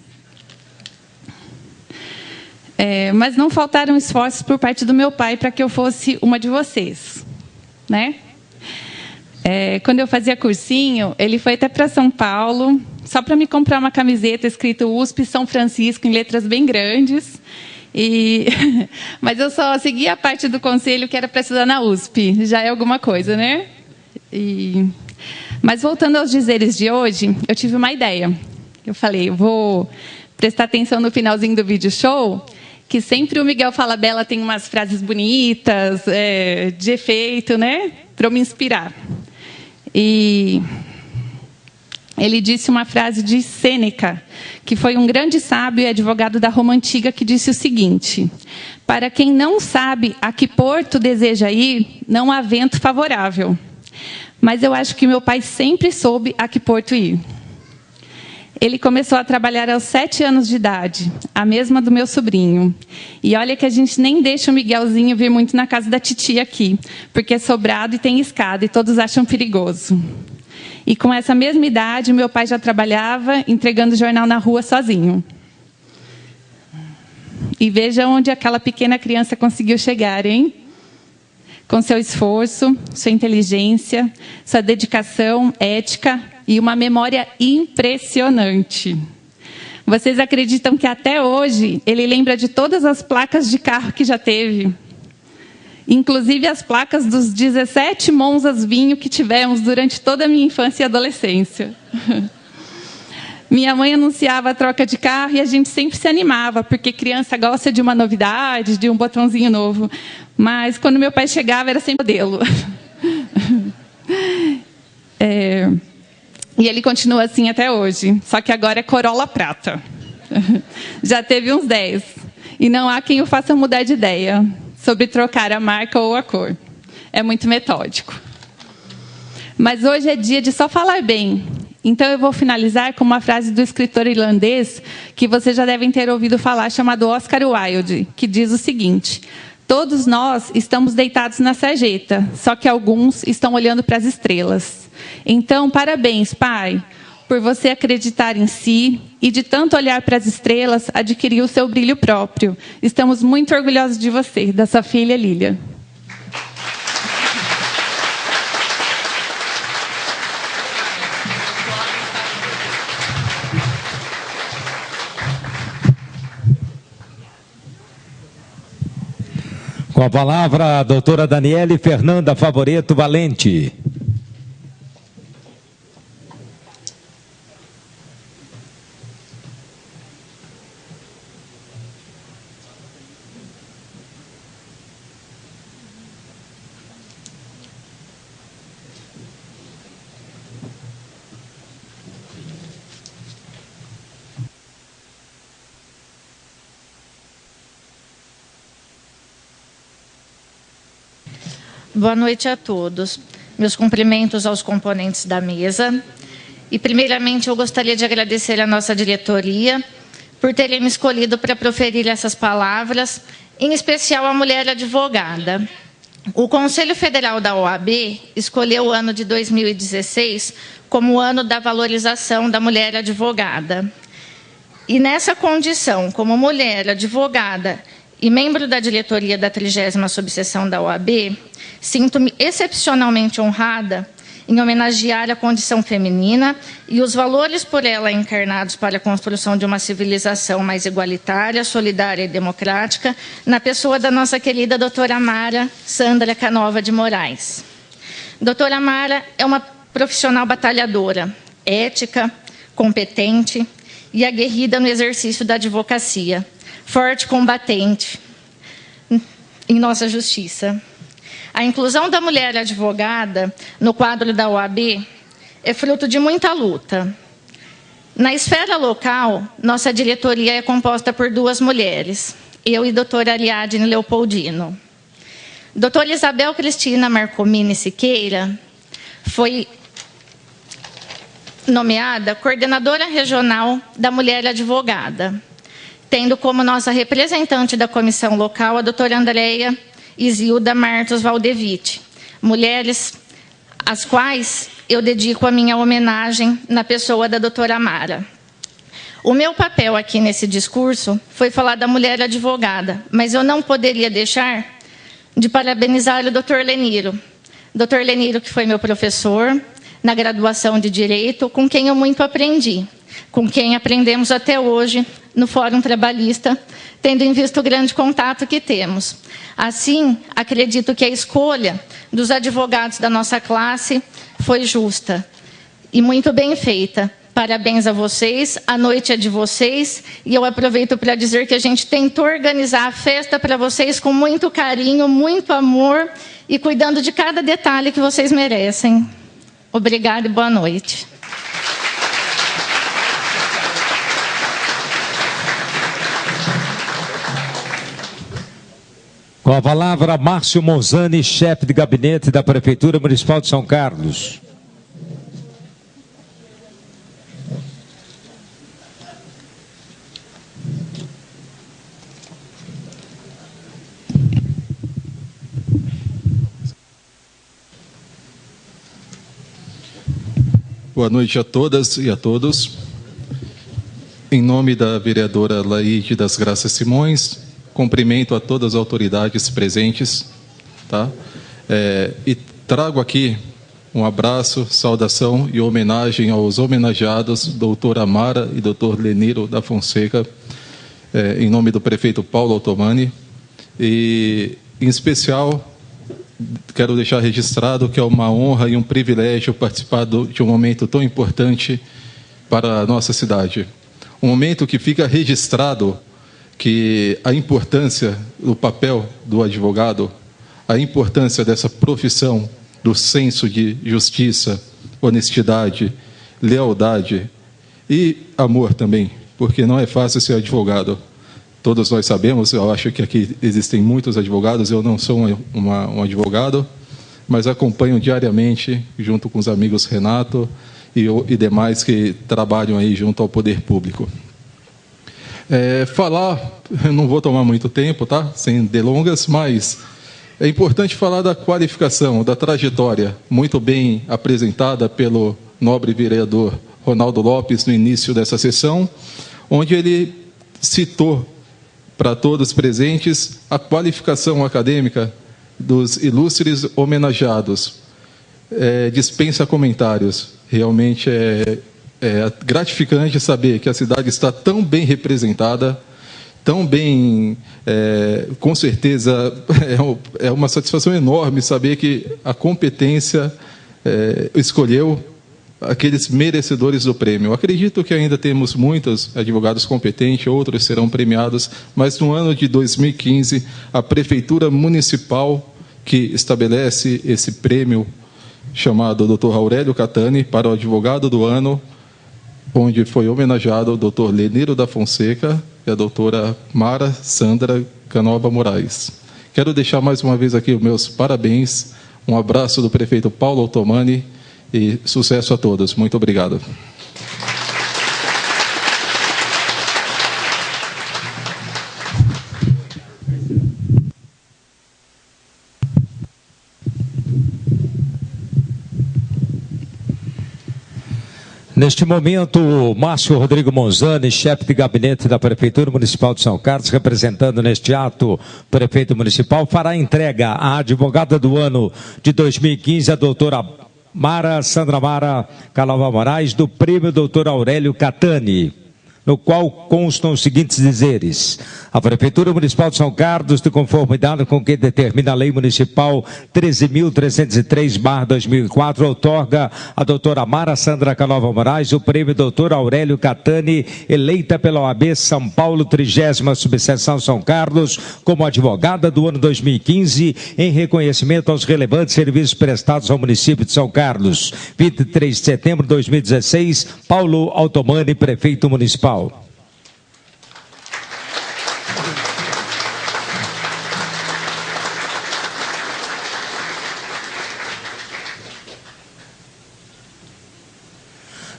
Mas não faltaram esforços por parte do meu pai para que eu fosse uma de vocês, né? Quando eu fazia cursinho, ele foi até para São Paulo, só para me comprar uma camiseta escrito USP São Francisco, em letras bem grandes. Mas eu só segui a parte do conselho que era para estudar na USP. Já é alguma coisa, né? Mas voltando aos dizeres de hoje, eu tive uma ideia. Eu falei, eu vou prestar atenção no finalzinho do vídeo show, que sempre o Miguel Falabella tem umas frases bonitas, de efeito, né? Para eu me inspirar. E ele disse uma frase de Sêneca, que foi um grande sábio e advogado da Roma Antiga, que disse o seguinte: para quem não sabe a que porto deseja ir, não há vento favorável. Mas eu acho que meu pai sempre soube a que porto ir. Ele começou a trabalhar aos 7 anos de idade, a mesma do meu sobrinho. E olha que a gente nem deixa o Miguelzinho vir muito na casa da titia aqui, porque é sobrado e tem escada, e todos acham perigoso. E com essa mesma idade, meu pai já trabalhava entregando jornal na rua sozinho. E veja onde aquela pequena criança conseguiu chegar, hein? Com seu esforço, sua inteligência, sua dedicação, ética e uma memória impressionante. Vocês acreditam que até hoje ele lembra de todas as placas de carro que já teve? Inclusive as placas dos 17 Monzas vinho que tivemos durante toda a minha infância e adolescência. Minha mãe anunciava a troca de carro e a gente sempre se animava, porque criança gosta de uma novidade, de um botãozinho novo. Mas quando meu pai chegava, era sempre modelo. E ele continua assim até hoje, só que agora é Corolla prata. Já teve uns 10. E não há quem o faça mudar de ideia sobre trocar a marca ou a cor. É muito metódico. Mas hoje é dia de só falar bem. Então eu vou finalizar com uma frase do escritor irlandês que vocês já devem ter ouvido falar, chamado Oscar Wilde, que diz o seguinte: todos nós estamos deitados na sarjeta, só que alguns estão olhando para as estrelas. Então, parabéns, pai, por você acreditar em si e de tanto olhar para as estrelas, adquirir o seu brilho próprio. Estamos muito orgulhosos de você, da sua filha Lília. Com a palavra, a doutora Daniele Fernanda Favoreto Valente. Boa noite a todos. Meus cumprimentos aos componentes da mesa. E, primeiramente, eu gostaria de agradecer à nossa diretoria por terem me escolhido para proferir essas palavras, em especial a mulher advogada. O Conselho Federal da OAB escolheu o ano de 2016 como o ano da valorização da mulher advogada. E, nessa condição, como mulher advogada e membro da diretoria da 30ª subseção da OAB, sinto-me excepcionalmente honrada em homenagear a condição feminina e os valores por ela encarnados para a construção de uma civilização mais igualitária, solidária e democrática, na pessoa da nossa querida doutora Mara Sandra Canova de Moraes. Doutora Mara é uma profissional batalhadora, ética, competente e aguerrida no exercício da advocacia, forte combatente em nossa justiça. A inclusão da mulher advogada no quadro da OAB é fruto de muita luta. Na esfera local, nossa diretoria é composta por 2 mulheres, eu e doutora Ariadne Leopoldino. Doutora Isabel Cristina Marcomini Siqueira foi nomeada coordenadora regional da mulher advogada, tendo como nossa representante da comissão local a doutora Andréia Isilda Martos Valdevite, mulheres às quais eu dedico a minha homenagem na pessoa da doutora Mara. O meu papel aqui nesse discurso foi falar da mulher advogada, mas eu não poderia deixar de parabenizar o doutor Leniro. Doutor Leniro, que foi meu professor na graduação de Direito, com quem eu muito aprendi, com quem aprendemos até hoje no Fórum Trabalhista, tendo em vista o grande contato que temos. Assim, acredito que a escolha dos advogados da nossa classe foi justa e muito bem feita, Parabéns a vocês, a noite é de vocês, e eu aproveito para dizer que a gente tentou organizar a festa para vocês com muito carinho, muito amor e cuidando de cada detalhe que vocês merecem. Obrigada e boa noite. Com a palavra, Márcio Monzani, chefe de gabinete da Prefeitura Municipal de São Carlos. Boa noite a todas e a todos. Em nome da vereadora Laide das Graças Simões, cumprimento a todas as autoridades presentes, tá? E trago aqui um abraço, saudação e homenagem aos homenageados, doutora Mara e doutor Leniro da Fonseca, em nome do prefeito Paulo Otomani. E, em especial, quero deixar registrado que é uma honra e um privilégio participar de um momento tão importante para a nossa cidade. Um momento que fica registrado que a importância do papel do advogado, a importância dessa profissão, do senso de justiça, honestidade, lealdade e amor também, porque não é fácil ser advogado. Todos nós sabemos, eu acho que aqui existem muitos advogados, eu não sou um advogado, mas acompanho diariamente, junto com os amigos Renato e demais que trabalham aí junto ao poder público. Eu não vou tomar muito tempo, tá? Sem delongas, mas é importante falar da qualificação, da trajetória, muito bem apresentada pelo nobre vereador Ronaldo Lopes no início dessa sessão, onde ele citou para todos presentes a qualificação acadêmica dos ilustres homenageados. Dispensa comentários. Realmente é gratificante saber que a cidade está tão bem representada, tão bem, com certeza, é uma satisfação enorme saber que a competência escolheu aqueles merecedores do prêmio. Eu acredito que ainda temos muitos advogados competentes, outros serão premiados, mas no ano de 2015, a Prefeitura Municipal, que estabelece esse prêmio chamado Dr. Aurélio Catani para o advogado do ano, onde foi homenageado o Dr. Leniro da Fonseca e a doutora Mara Sandra Canova Moraes. Quero deixar mais uma vez aqui os meus parabéns, um abraço do prefeito Paulo Otomani e sucesso a todos. Muito obrigado. Neste momento, Márcio Rodrigo Monzani, chefe de gabinete da Prefeitura Municipal de São Carlos, representando neste ato o prefeito municipal, fará a entrega à advogada do ano de 2015, a doutora Sandra Mara Canova Moraes, do prêmio Dr. Aurélio Catani, no qual constam os seguintes dizeres: a Prefeitura Municipal de São Carlos, de conformidade com o que determina a Lei Municipal 13.303/2004, outorga a doutora Mara Sandra Canova Moraes o prêmio Dr. Aurélio Catani, eleita pela OAB São Paulo, 30ª Subseção São Carlos, como advogada do ano 2015, em reconhecimento aos relevantes serviços prestados ao município de São Carlos. 23 de setembro de 2016, Paulo Otomani, prefeito municipal.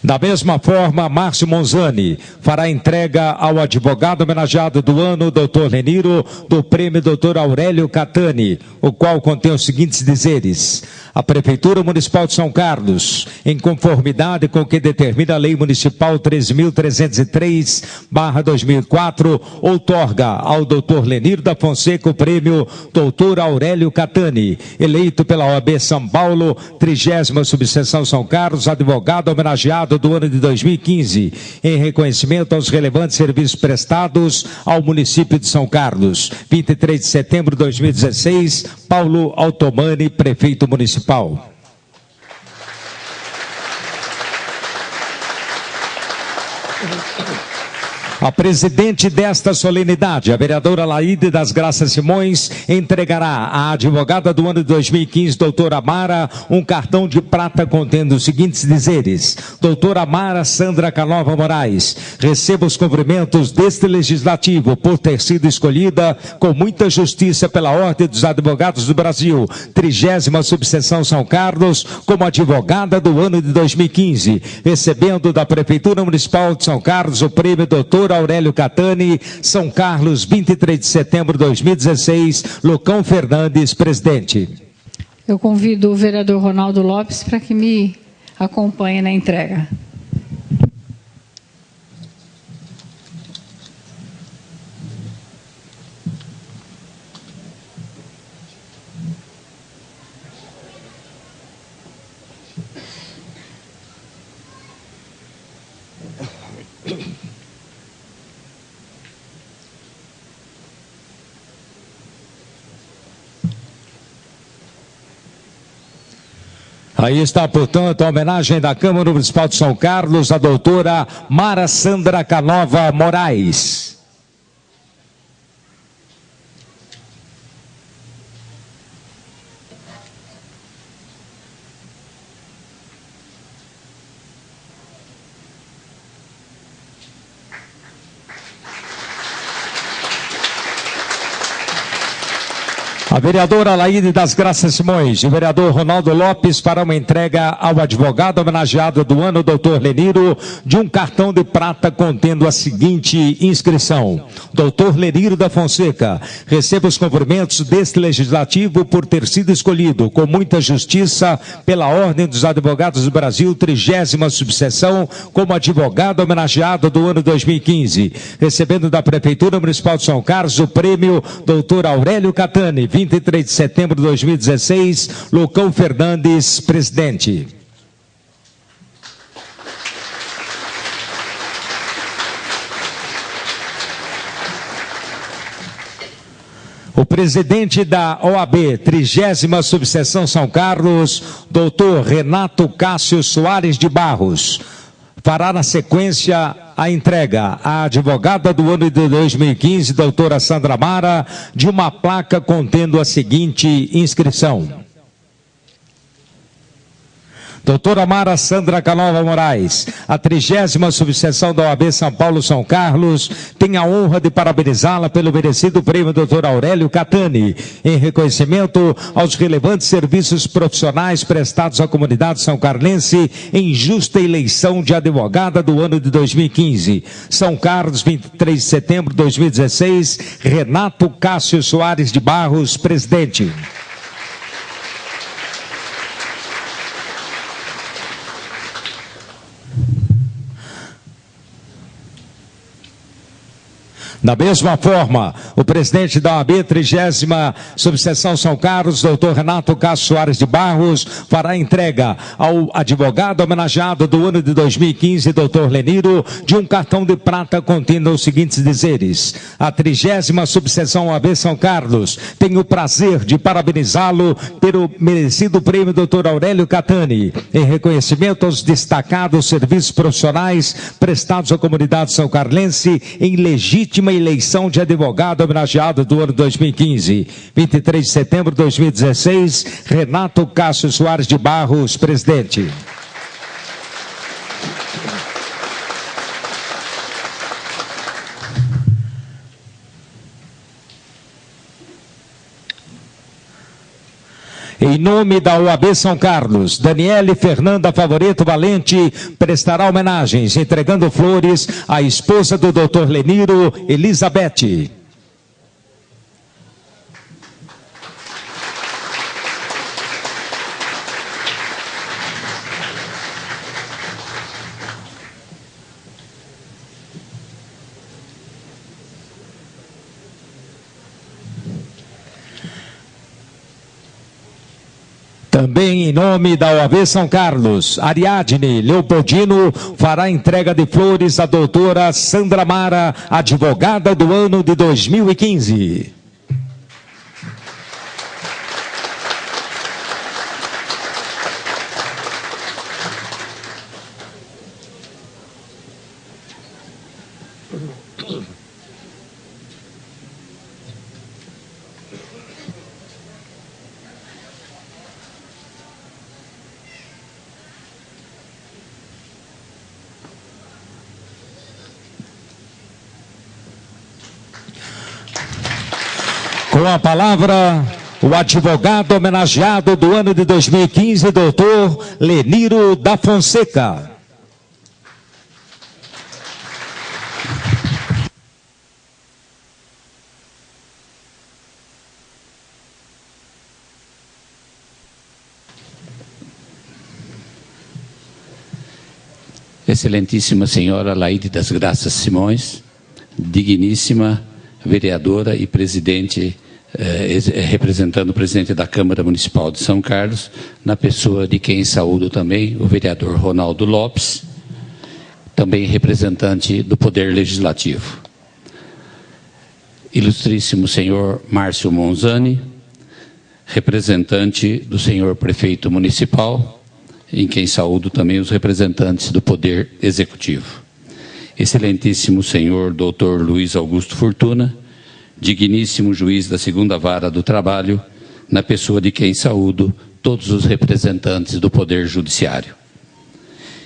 Da mesma forma, Márcio Monzani fará entrega ao advogado homenageado do ano, Dr. Leniro, do prêmio Dr. Aurélio Catani, o qual contém os seguintes dizeres: a Prefeitura Municipal de São Carlos, em conformidade com o que determina a Lei Municipal 13.303/2004, outorga ao Dr. Leniro da Fonseca o prêmio Dr. Aurélio Catani, eleito pela OAB São Paulo, 30ª Subseção São Carlos, advogado homenageado do ano de 2015, em reconhecimento aos relevantes serviços prestados ao município de São Carlos. 23 de setembro de 2016, Paulo Otomani, prefeito municipal. A presidente desta solenidade, a vereadora Laíde das Graças Simões, entregará à advogada do ano de 2015, doutora Mara, um cartão de prata contendo os seguintes dizeres: doutora Mara Sandra Canova Moraes, receba os cumprimentos deste legislativo por ter sido escolhida com muita justiça pela Ordem dos Advogados do Brasil, 30ª Subseção São Carlos, como advogada do ano de 2015, recebendo da Prefeitura Municipal de São Carlos o prêmio Doutor Aurélio Catani, São Carlos, 23 de setembro de 2016, Lucão Fernandes, presidente. Eu convido o vereador Ronaldo Lopes para que me acompanhe na entrega. Aí está, portanto, a homenagem da Câmara Municipal de São Carlos à doutora Mara Sandra Canova Moraes. A vereadora Laíde das Graças Simões e o vereador Ronaldo Lopes para uma entrega ao advogado homenageado do ano, doutor Leniro, de um cartão de prata contendo a seguinte inscrição: doutor Leniro da Fonseca, receba os cumprimentos deste legislativo por ter sido escolhido com muita justiça pela Ordem dos Advogados do Brasil, 30ª Subseção, como advogado homenageado do ano 2015, recebendo da Prefeitura Municipal de São Carlos o prêmio doutor Aurélio Catani, 23 de setembro de 2016, Lucão Fernandes, presidente. O presidente da OAB, 30ª Subseção São Carlos, doutor Renato Cássio Soares de Barros, fará na sequência a entrega à advogada do ano de 2015, doutora Sandra Mara, de uma placa contendo a seguinte inscrição: doutora Mara Sandra Canova Moraes, a 30ª Subseção da OAB São Paulo São Carlos, tem a honra de parabenizá-la pelo merecido prêmio Dr. Aurélio Catani, em reconhecimento aos relevantes serviços profissionais prestados à comunidade são-carlense em justa eleição de advogada do ano de 2015. São Carlos, 23 de setembro de 2016, Renato Cássio Soares de Barros, presidente. Da mesma forma, o presidente da OAB, 30ª Subseção São Carlos, doutor Renato Cássio Soares de Barros, fará entrega ao advogado homenageado do ano de 2015, doutor Leniro, de um cartão de prata contendo os seguintes dizeres: a 30ª Subseção OAB São Carlos tem o prazer de parabenizá-lo pelo merecido prêmio doutor Aurélio Catani, em reconhecimento aos destacados serviços profissionais prestados à comunidade são-carlense em legítima eleição de advogado homenageado do ano 2015. 23 de setembro de 2016, Renato Cássio Soares de Barros, presidente. Em nome da OAB São Carlos, Daniele Fernanda Favoreto Valente prestará homenagens, entregando flores à esposa do Dr. Leniro, Elizabeth. Também em nome da OAB São Carlos, Ariadne Leopoldino fará entrega de flores à doutora Sandra Mara, advogada do ano de 2015. Com a palavra, o advogado homenageado do ano de 2015, doutor Leniro da Fonseca. Excelentíssima senhora Laide das Graças Simões, digníssima vereadora e presidente, representando o presidente da Câmara Municipal de São Carlos, na pessoa de quem saúdo também o vereador Ronaldo Lopes, também representante do Poder Legislativo. Ilustríssimo senhor Márcio Monzani, representante do senhor prefeito municipal, em quem saúdo também os representantes do Poder Executivo. Excelentíssimo senhor Dr. Luiz Augusto Fortuna, digníssimo juiz da 2ª Vara do Trabalho, na pessoa de quem saúdo todos os representantes do Poder Judiciário.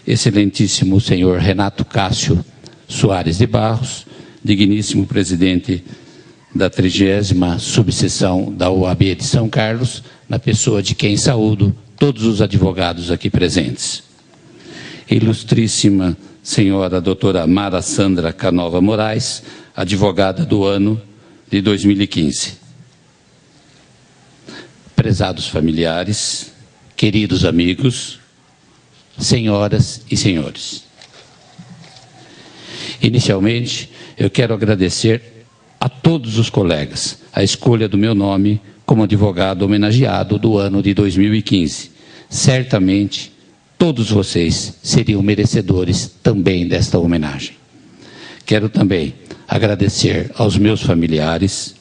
Excelentíssimo senhor Renato Cássio Soares de Barros, digníssimo presidente da 30ª subseção da OAB de São Carlos, na pessoa de quem saúdo todos os advogados aqui presentes. Ilustríssima senhora doutora Mara Sandra Canova Moraes, advogada do ano de 2015. Prezados familiares, queridos amigos, senhoras e senhores. Inicialmente, eu quero agradecer a todos os colegas a escolha do meu nome como advogado homenageado do ano de 2015. Certamente, todos vocês seriam merecedores também desta homenagem. Quero também agradecer aos meus familiares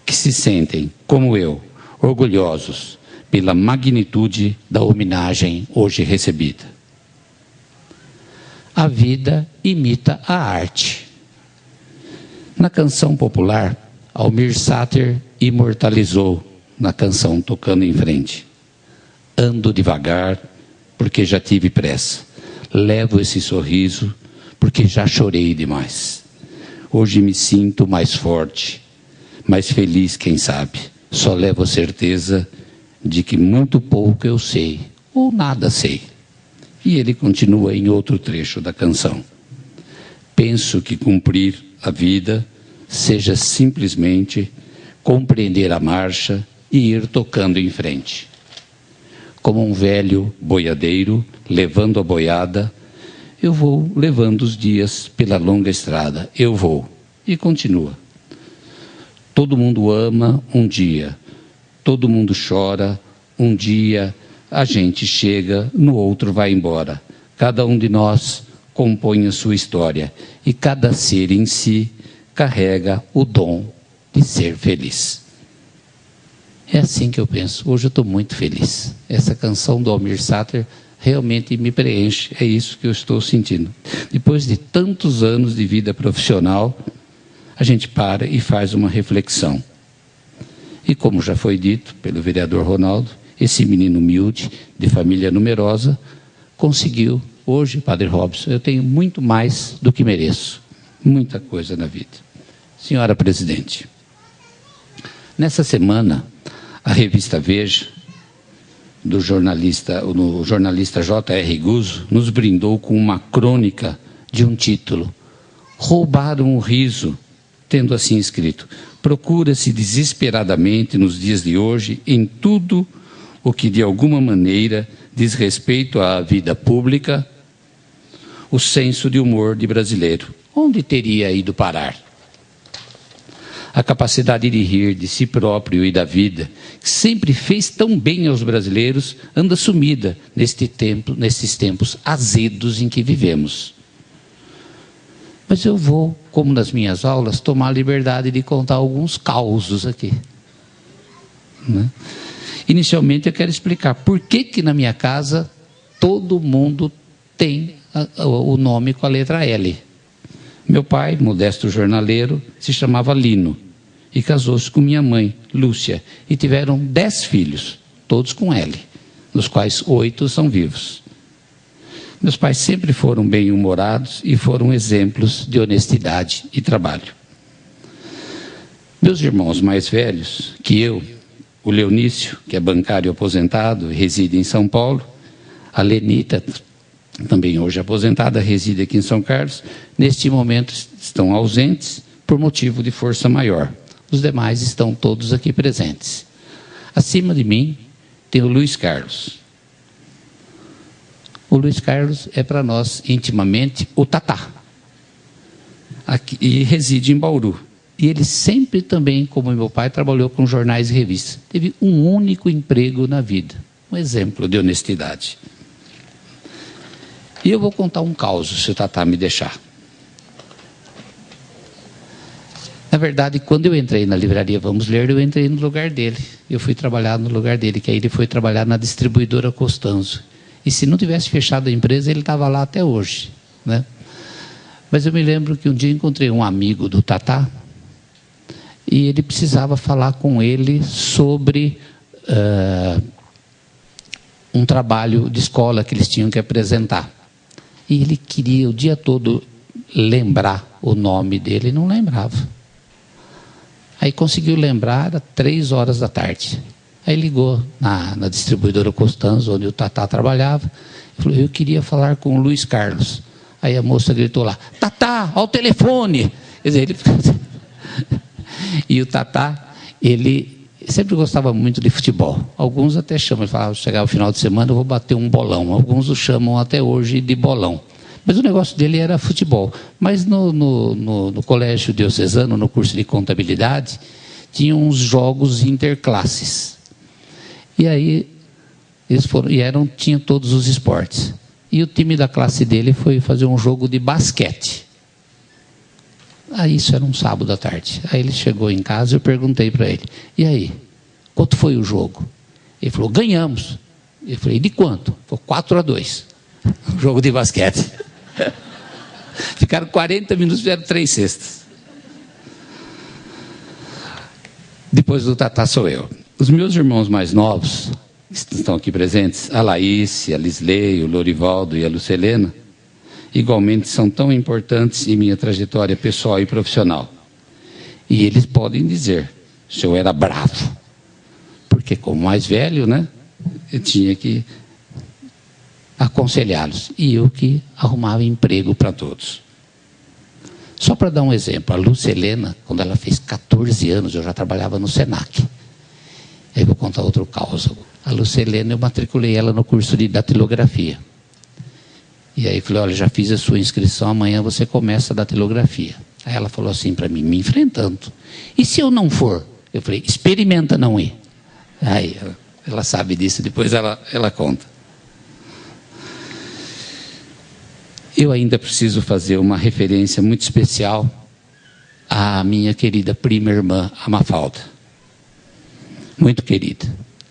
que se sentem, como eu, orgulhosos pela magnitude da homenagem hoje recebida. A vida imita a arte. Na canção popular, Almir Sater imortalizou na canção Tocando em Frente. Ando devagar, porque já tive pressa. Levo esse sorriso, porque já chorei demais. Hoje me sinto mais forte, mais feliz, quem sabe. Só levo a certeza de que muito pouco eu sei, ou nada sei. E ele continua em outro trecho da canção. Penso que cumprir a vida seja simplesmente compreender a marcha e ir tocando em frente. Como um velho boiadeiro levando a boiada, eu vou levando os dias pela longa estrada. Eu vou. E continua. Todo mundo ama um dia. Todo mundo chora um dia. A gente chega, no outro vai embora. Cada um de nós compõe a sua história. E cada ser em si carrega o dom de ser feliz. É assim que eu penso. Hoje eu estou muito feliz. Essa canção do Almir Sater realmente me preenche. É isso que eu estou sentindo. Depois de tantos anos de vida profissional, a gente para e faz uma reflexão. E como já foi dito pelo vereador Ronaldo, esse menino humilde, de família numerosa, conseguiu. Hoje, Padre Robson, eu tenho muito mais do que mereço. Muita coisa na vida. Senhora Presidente, nessa semana, a revista Veja, o jornalista J.R. Guzzo, nos brindou com uma crônica de um título, Roubaram o Riso, tendo assim escrito, procura-se desesperadamente nos dias de hoje em tudo o que de alguma maneira diz respeito à vida pública, o senso de humor de brasileiro. Onde teria ido parar? A capacidade de rir de si próprio e da vida, que sempre fez tão bem aos brasileiros, anda sumida nesses tempos azedos em que vivemos. Mas eu vou, como nas minhas aulas, tomar a liberdade de contar alguns causos aqui. Né? Inicialmente eu quero explicar por que na minha casa todo mundo tem o nome com a letra L. Meu pai, modesto jornaleiro, se chamava Lino e casou-se com minha mãe, Lúcia, e tiveram 10 filhos, todos com L, dos quais 8 são vivos. Meus pais sempre foram bem-humorados e foram exemplos de honestidade e trabalho. Meus irmãos mais velhos que eu, o Leonício, que é bancário aposentado e reside em São Paulo, a Lenita, também hoje aposentada, reside aqui em São Carlos, neste momento estão ausentes por motivo de força maior. Os demais estão todos aqui presentes. Acima de mim tem o Luiz Carlos. O Luiz Carlos é para nós intimamente o Tatá, aqui, e reside em Bauru. E ele sempre também, como meu pai, trabalhou com jornais e revistas. Teve um único emprego na vida. Um exemplo de honestidade. E eu vou contar um caos, se o Tatá me deixar. Na verdade, quando eu entrei na livraria Vamos Ler, eu entrei no lugar dele. Eu fui trabalhar no lugar dele, que aí ele foi trabalhar na distribuidora Costanzo. E se não tivesse fechado a empresa, ele estava lá até hoje, né? Mas eu me lembro que um dia encontrei um amigo do Tatá, e ele precisava falar com ele sobre um trabalho de escola que eles tinham que apresentar. E ele queria o dia todo lembrar o nome dele, e não lembrava. Aí conseguiu lembrar, era 3 horas da tarde. Aí ligou na distribuidora Costanzo, onde o Tatá trabalhava, e falou, eu queria falar com o Luiz Carlos. Aí a moça gritou lá, Tatá, ao telefone! Quer dizer, ele... E o Tatá, ele sempre gostava muito de futebol. Alguns até chamam, ele falava, chegar o final de semana eu vou bater um bolão. Alguns o chamam até hoje de bolão. Mas o negócio dele era futebol. Mas no colégio diocesano, no curso de contabilidade, tinha uns jogos interclasses. E aí, eles foram, tinham todos os esportes. E o time da classe dele foi fazer um jogo de basquete. Aí isso era um sábado à tarde. Aí ele chegou em casa e eu perguntei para ele, e aí, quanto foi o jogo? Ele falou, ganhamos. Eu falei, de quanto? Foi 4-2. Um jogo de basquete. Ficaram 40 minutos, fizeram 3 cestas. Depois do Tatá sou eu. Os meus irmãos mais novos, que estão aqui presentes, a Laís, a Lisley, o Lorivaldo e a Lucelena, igualmente são tão importantes em minha trajetória pessoal e profissional. E eles podem dizer, se eu era bravo, porque como mais velho, né, eu tinha que aconselhá-los. E eu que arrumava emprego para todos. Só para dar um exemplo, a Lucelena, quando ela fez 14 anos, eu já trabalhava no Senac. Aí vou contar outro caos. A Lucelena, eu matriculei ela no curso de datilografia. E aí eu falei, olha, já fiz a sua inscrição, amanhã você começa a datilografia. Aí ela falou assim para mim, me enfrentando. E se eu não for? Eu falei, experimenta não ir. Aí ela sabe disso, depois ela conta. Eu ainda preciso fazer uma referência muito especial à minha querida prima irmã, a Mafalda. Muito querida,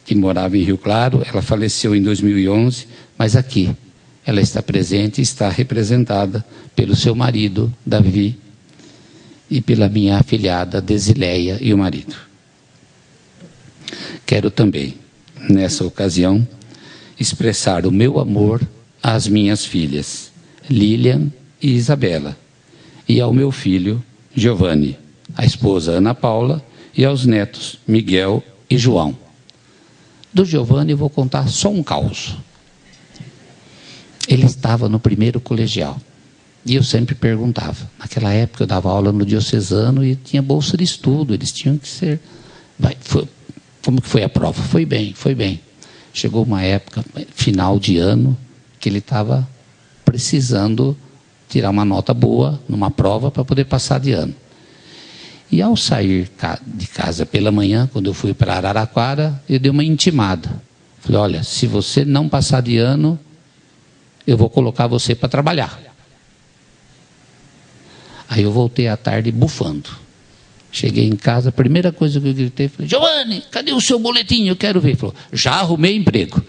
que morava em Rio Claro, ela faleceu em 2011, mas aqui ela está presente e está representada pelo seu marido, Davi, e pela minha afilhada, Desileia, e o marido. Quero também, nessa ocasião, expressar o meu amor às minhas filhas, Lilian e Isabela, e ao meu filho, Giovanni, à esposa Ana Paula, e aos netos, Miguel e João. Do Giovanni eu vou contar só um caos. Ele estava no primeiro colegial. E eu sempre perguntava. Naquela época eu dava aula no diocesano e tinha bolsa de estudo. Eles tinham que ser... Como que foi a prova? Foi bem, foi bem. Chegou uma época, final de ano, que ele estava precisando tirar uma nota boa numa prova para poder passar de ano. E ao sair de casa pela manhã, quando eu fui para Araraquara, eu dei uma intimada. Falei, olha, se você não passar de ano, eu vou colocar você para trabalhar. Aí eu voltei à tarde bufando. Cheguei em casa, a primeira coisa que eu gritei, falei, Giovanni, cadê o seu boletim? Eu quero ver. Ele falou, já arrumei emprego.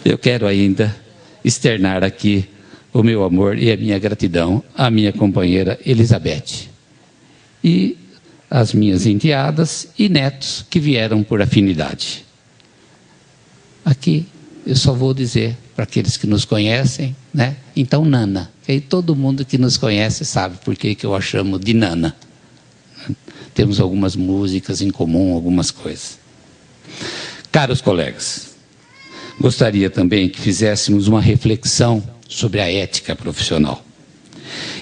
Eu quero ainda externar aqui o meu amor e a minha gratidão à minha companheira Elizabeth. E as minhas enteadas e netos que vieram por afinidade. Aqui eu só vou dizer para aqueles que nos conhecem, né? Então, Nana. E aí todo mundo que nos conhece sabe por que eu a chamo de Nana. Temos algumas músicas em comum, algumas coisas. Caros colegas, gostaria também que fizéssemos uma reflexão sobre a ética profissional.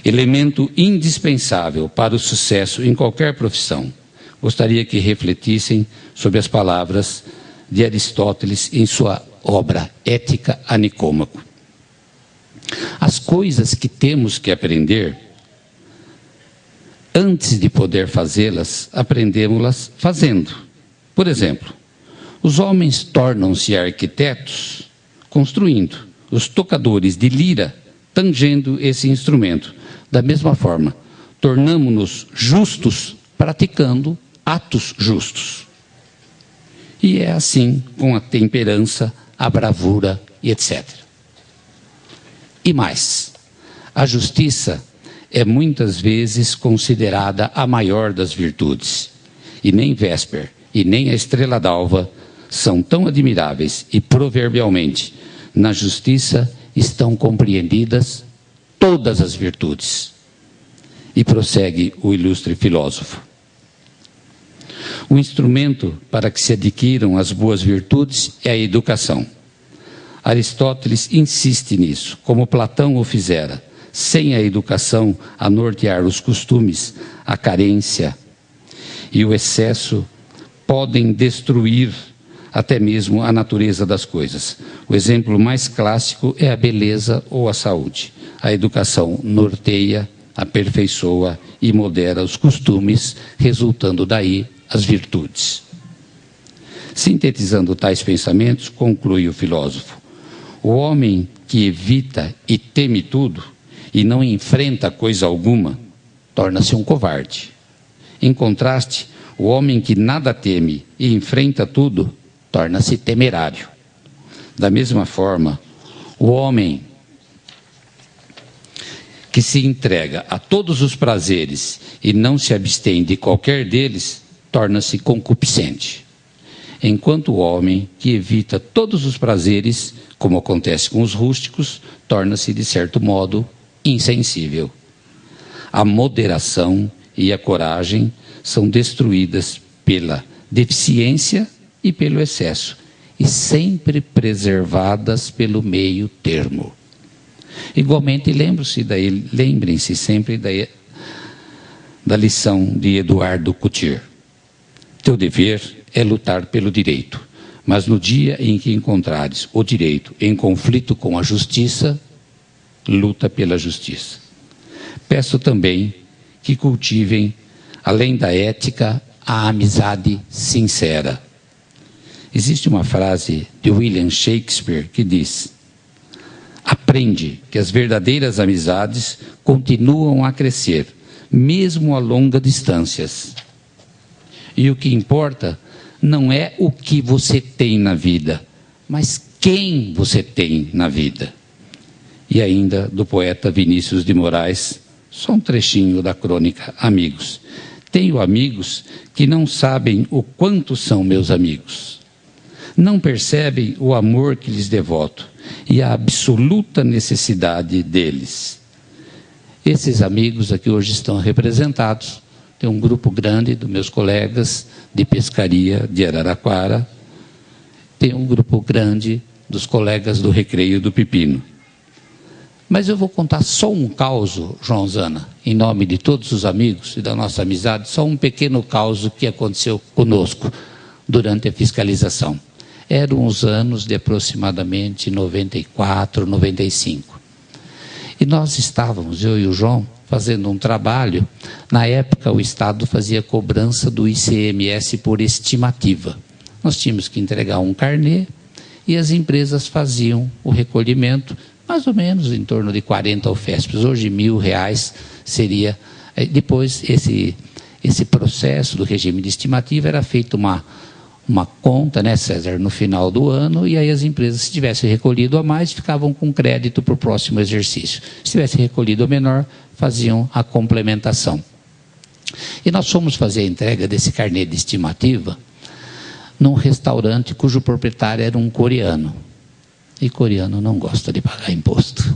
Elemento indispensável para o sucesso em qualquer profissão. Gostaria que refletissem sobre as palavras de Aristóteles em sua obra Ética a Nicômaco. As coisas que temos que aprender, antes de poder fazê-las, aprendemos-las fazendo. Por exemplo, os homens tornam-se arquitetos construindo, os tocadores de lira tangendo esse instrumento. Da mesma forma, tornamo-nos justos praticando atos justos. E é assim com a temperança, a bravura e etc. E mais, a justiça é muitas vezes considerada a maior das virtudes. E nem Vésper e nem a Estrela d'Alva são tão admiráveis e proverbialmente na justiça estão compreendidas todas as virtudes. E prossegue o ilustre filósofo. O instrumento para que se adquiram as boas virtudes é a educação. Aristóteles insiste nisso, como Platão o fizera. Sem a educação a nortear os costumes, a carência e o excesso podem destruir até mesmo a natureza das coisas. O exemplo mais clássico é a beleza ou a saúde. A educação norteia, aperfeiçoa e modera os costumes, resultando daí as virtudes. Sintetizando tais pensamentos, conclui o filósofo: o homem que evita e teme tudo e não enfrenta coisa alguma, torna-se um covarde. Em contraste, o homem que nada teme e enfrenta tudo, torna-se temerário. Da mesma forma, o homem que se entrega a todos os prazeres e não se abstém de qualquer deles, torna-se concupiscente. Enquanto o homem que evita todos os prazeres, como acontece com os rústicos, torna-se, de certo modo, insensível. A moderação e a coragem são destruídas pela deficiência e pelo excesso, e sempre preservadas pelo meio termo. Igualmente, lembrem-se sempre da lição de Eduardo Couture. Teu dever é lutar pelo direito, mas no dia em que encontrares o direito em conflito com a justiça, luta pela justiça. Peço também que cultivem, além da ética, a amizade sincera. Existe uma frase de William Shakespeare que diz: aprende que as verdadeiras amizades continuam a crescer, mesmo a longas distâncias. E o que importa não é o que você tem na vida, mas quem você tem na vida. E ainda do poeta Vinícius de Moraes, só um trechinho da crônica Amigos. Tenho amigos que não sabem o quanto são meus amigos. Não percebem o amor que lhes devoto e a absoluta necessidade deles. Esses amigos aqui hoje estão representados. Tem um grupo grande dos meus colegas de pescaria de Araraquara. Tem um grupo grande dos colegas do Recreio do Pepino. Mas eu vou contar só um caso, João Zana, em nome de todos os amigos e da nossa amizade, só um pequeno caso que aconteceu conosco durante a fiscalização. Eram os anos de aproximadamente 94, 95. E nós estávamos, eu e o João, fazendo um trabalho. Na época, o Estado fazia cobrança do ICMS por estimativa. Nós tínhamos que entregar um carnê e as empresas faziam o recolhimento, mais ou menos em torno de 40 UFESPs. Hoje, R$1.000 seria... Depois, esse processo do regime de estimativa era feito uma conta, né, César, no final do ano, e aí as empresas, se tivessem recolhido a mais, ficavam com crédito para o próximo exercício. Se tivessem recolhido a menor, faziam a complementação. E nós fomos fazer a entrega desse carnê de estimativa num restaurante cujo proprietário era um coreano. E coreano não gosta de pagar imposto.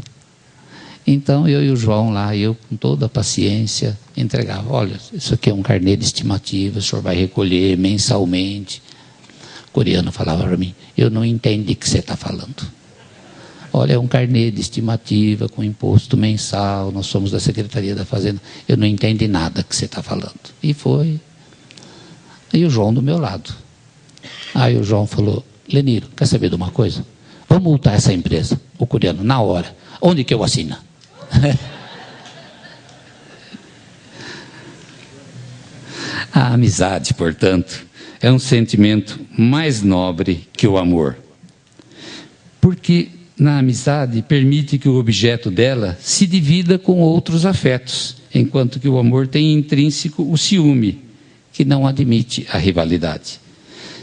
Então eu e o João lá, eu com toda a paciência, entregava. Olha, isso aqui é um carnê de estimativa, o senhor vai recolher mensalmente. O coreano falava para mim, eu não entendi o que você está falando. Olha, é um carnê de estimativa com imposto mensal, nós somos da Secretaria da Fazenda, eu não entendi nada que você está falando. E foi. E o João do meu lado. Aí o João falou, Leniro, quer saber de uma coisa? Vamos multar essa empresa. O coreano, na hora. Onde que eu assino? A amizade, portanto, é um sentimento mais nobre que o amor. Porque na amizade permite que o objeto dela se divida com outros afetos, enquanto que o amor tem intrínseco o ciúme, que não admite a rivalidade.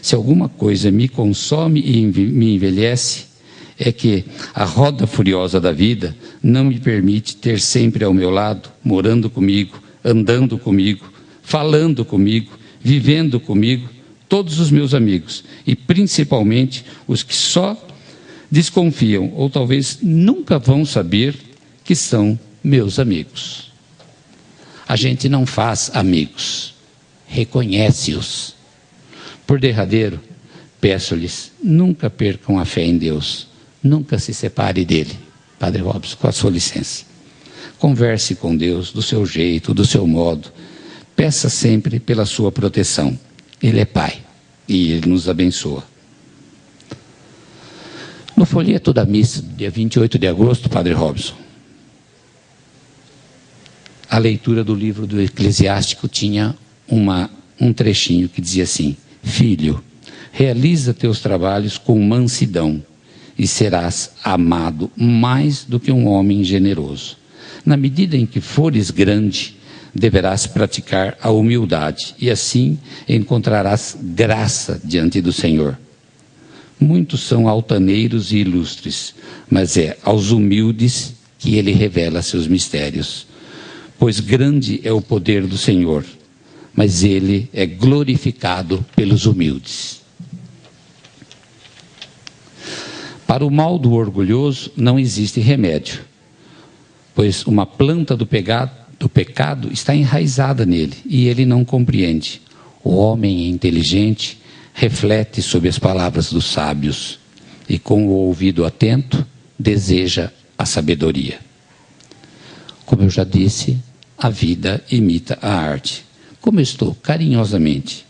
Se alguma coisa me consome e me envelhece, é que a roda furiosa da vida não me permite ter sempre ao meu lado, morando comigo, andando comigo, falando comigo, vivendo comigo, todos os meus amigos, e principalmente os que só desconfiam, ou talvez nunca vão saber que são meus amigos. A gente não faz amigos, reconhece-os. Por derradeiro, peço-lhes, nunca percam a fé em Deus, nunca se separe dele. Padre Robson, com a sua licença. Converse com Deus do seu jeito, do seu modo. Peça sempre pela sua proteção. Ele é Pai e Ele nos abençoa. No folheto da missa, dia 28 de agosto, Padre Robson, a leitura do livro do Eclesiástico tinha um trechinho que dizia assim, Filho, realiza teus trabalhos com mansidão e serás amado mais do que um homem generoso. Na medida em que fores grande, deverás praticar a humildade e assim encontrarás graça diante do Senhor. Muitos são altaneiros e ilustres, mas é aos humildes que ele revela seus mistérios. Pois grande é o poder do Senhor, mas ele é glorificado pelos humildes. Para o mal do orgulhoso não existe remédio, pois uma planta do pecado está enraizada nele e ele não compreende. O homem inteligente reflete sobre as palavras dos sábios e com o ouvido atento deseja a sabedoria. Como eu já disse, a vida imita a arte. Como eu estou carinhosamente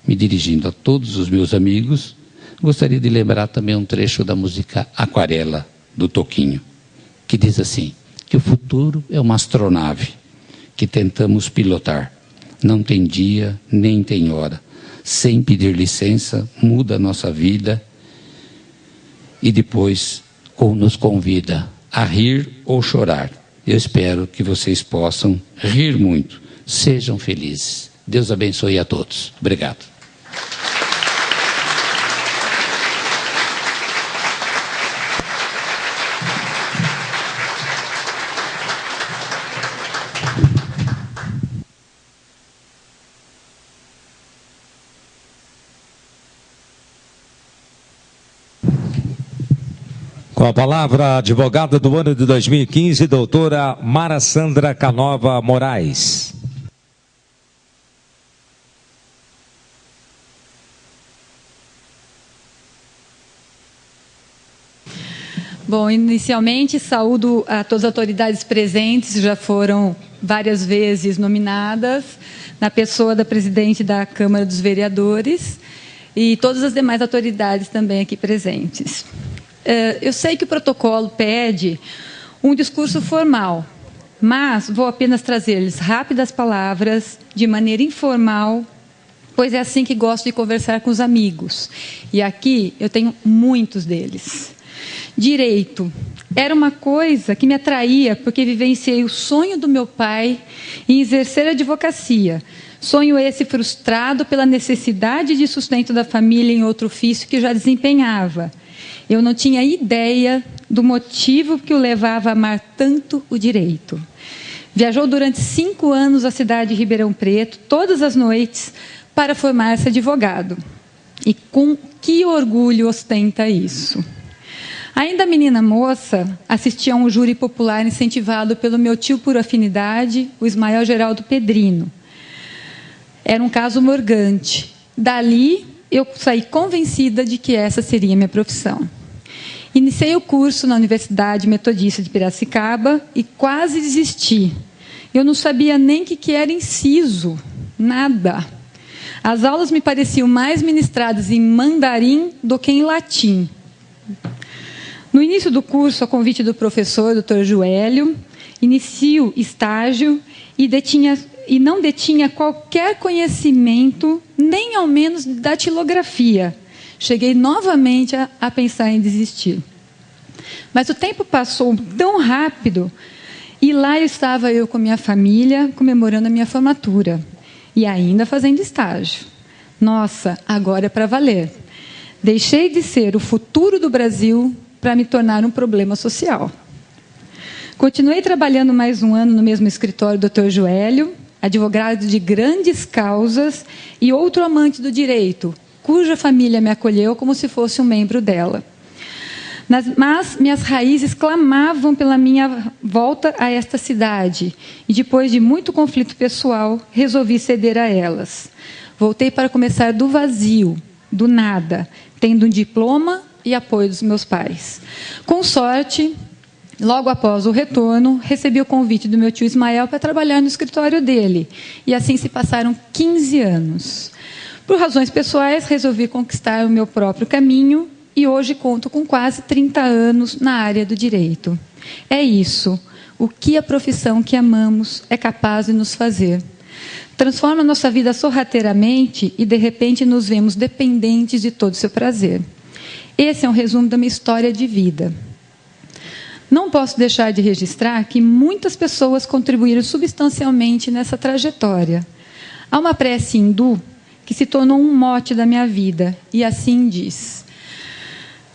me dirigindo a todos os meus amigos, gostaria de lembrar também um trecho da música Aquarela, do Toquinho, que diz assim, que o futuro é uma astronave que tentamos pilotar. Não tem dia, nem tem hora. Sem pedir licença, muda a nossa vida e depois nos convida a rir ou chorar. Eu espero que vocês possam rir muito. Sejam felizes. Deus abençoe a todos. Obrigado. Com a palavra, a advogada do ano de 2015, doutora Mara Sandra Canova Moraes. Bom, inicialmente saúdo a todas as autoridades presentes, já foram várias vezes nominadas, na pessoa da presidente da Câmara dos Vereadores e todas as demais autoridades também aqui presentes. Eu sei que o protocolo pede um discurso formal, mas vou apenas trazer-lhes rápidas palavras, de maneira informal, pois é assim que gosto de conversar com os amigos. E aqui eu tenho muitos deles. Direito. Era uma coisa que me atraía, porque vivenciei o sonho do meu pai em exercer a advocacia. Sonho esse frustrado pela necessidade de sustento da família em outro ofício que já desempenhava. Eu não tinha ideia do motivo que o levava a amar tanto o direito. Viajou durante 5 anos à cidade de Ribeirão Preto, todas as noites, para formar-se advogado. E com que orgulho ostenta isso? Ainda menina moça, assisti a um júri popular incentivado pelo meu tio por afinidade, o Ismael Geraldo Pedrino. Era um caso morgante. Dali, eu saí convencida de que essa seria a minha profissão. Iniciei o curso na Universidade Metodista de Piracicaba e quase desisti. Eu não sabia nem o que era inciso, nada. As aulas me pareciam mais ministradas em mandarim do que em latim. No início do curso, a convite do professor, Dr. Joélio, inicio estágio e não detinha qualquer conhecimento, nem ao menos de datilografia. Cheguei novamente a pensar em desistir. Mas o tempo passou tão rápido e lá estava eu com minha família comemorando a minha formatura e ainda fazendo estágio. Nossa, agora é para valer. Deixei de ser o futuro do Brasil para me tornar um problema social. Continuei trabalhando mais um ano no mesmo escritório do Dr. Joélio, advogado de grandes causas e outro amante do direito, cuja família me acolheu como se fosse um membro dela. Mas minhas raízes clamavam pela minha volta a esta cidade e, depois de muito conflito pessoal, resolvi ceder a elas. Voltei para começar do vazio, do nada, tendo um diploma e apoio dos meus pais. Com sorte, logo após o retorno, recebi o convite do meu tio Ismael para trabalhar no escritório dele. E assim se passaram 15 anos. Por razões pessoais, resolvi conquistar o meu próprio caminho e hoje conto com quase 30 anos na área do direito. É isso, o que a profissão que amamos é capaz de nos fazer. Transforma nossa vida sorrateiramente e, de repente, nos vemos dependentes de todo o seu prazer. Esse é um resumo da minha história de vida. Não posso deixar de registrar que muitas pessoas contribuíram substancialmente nessa trajetória. Há uma prece hindu que se tornou um mote da minha vida, e assim diz: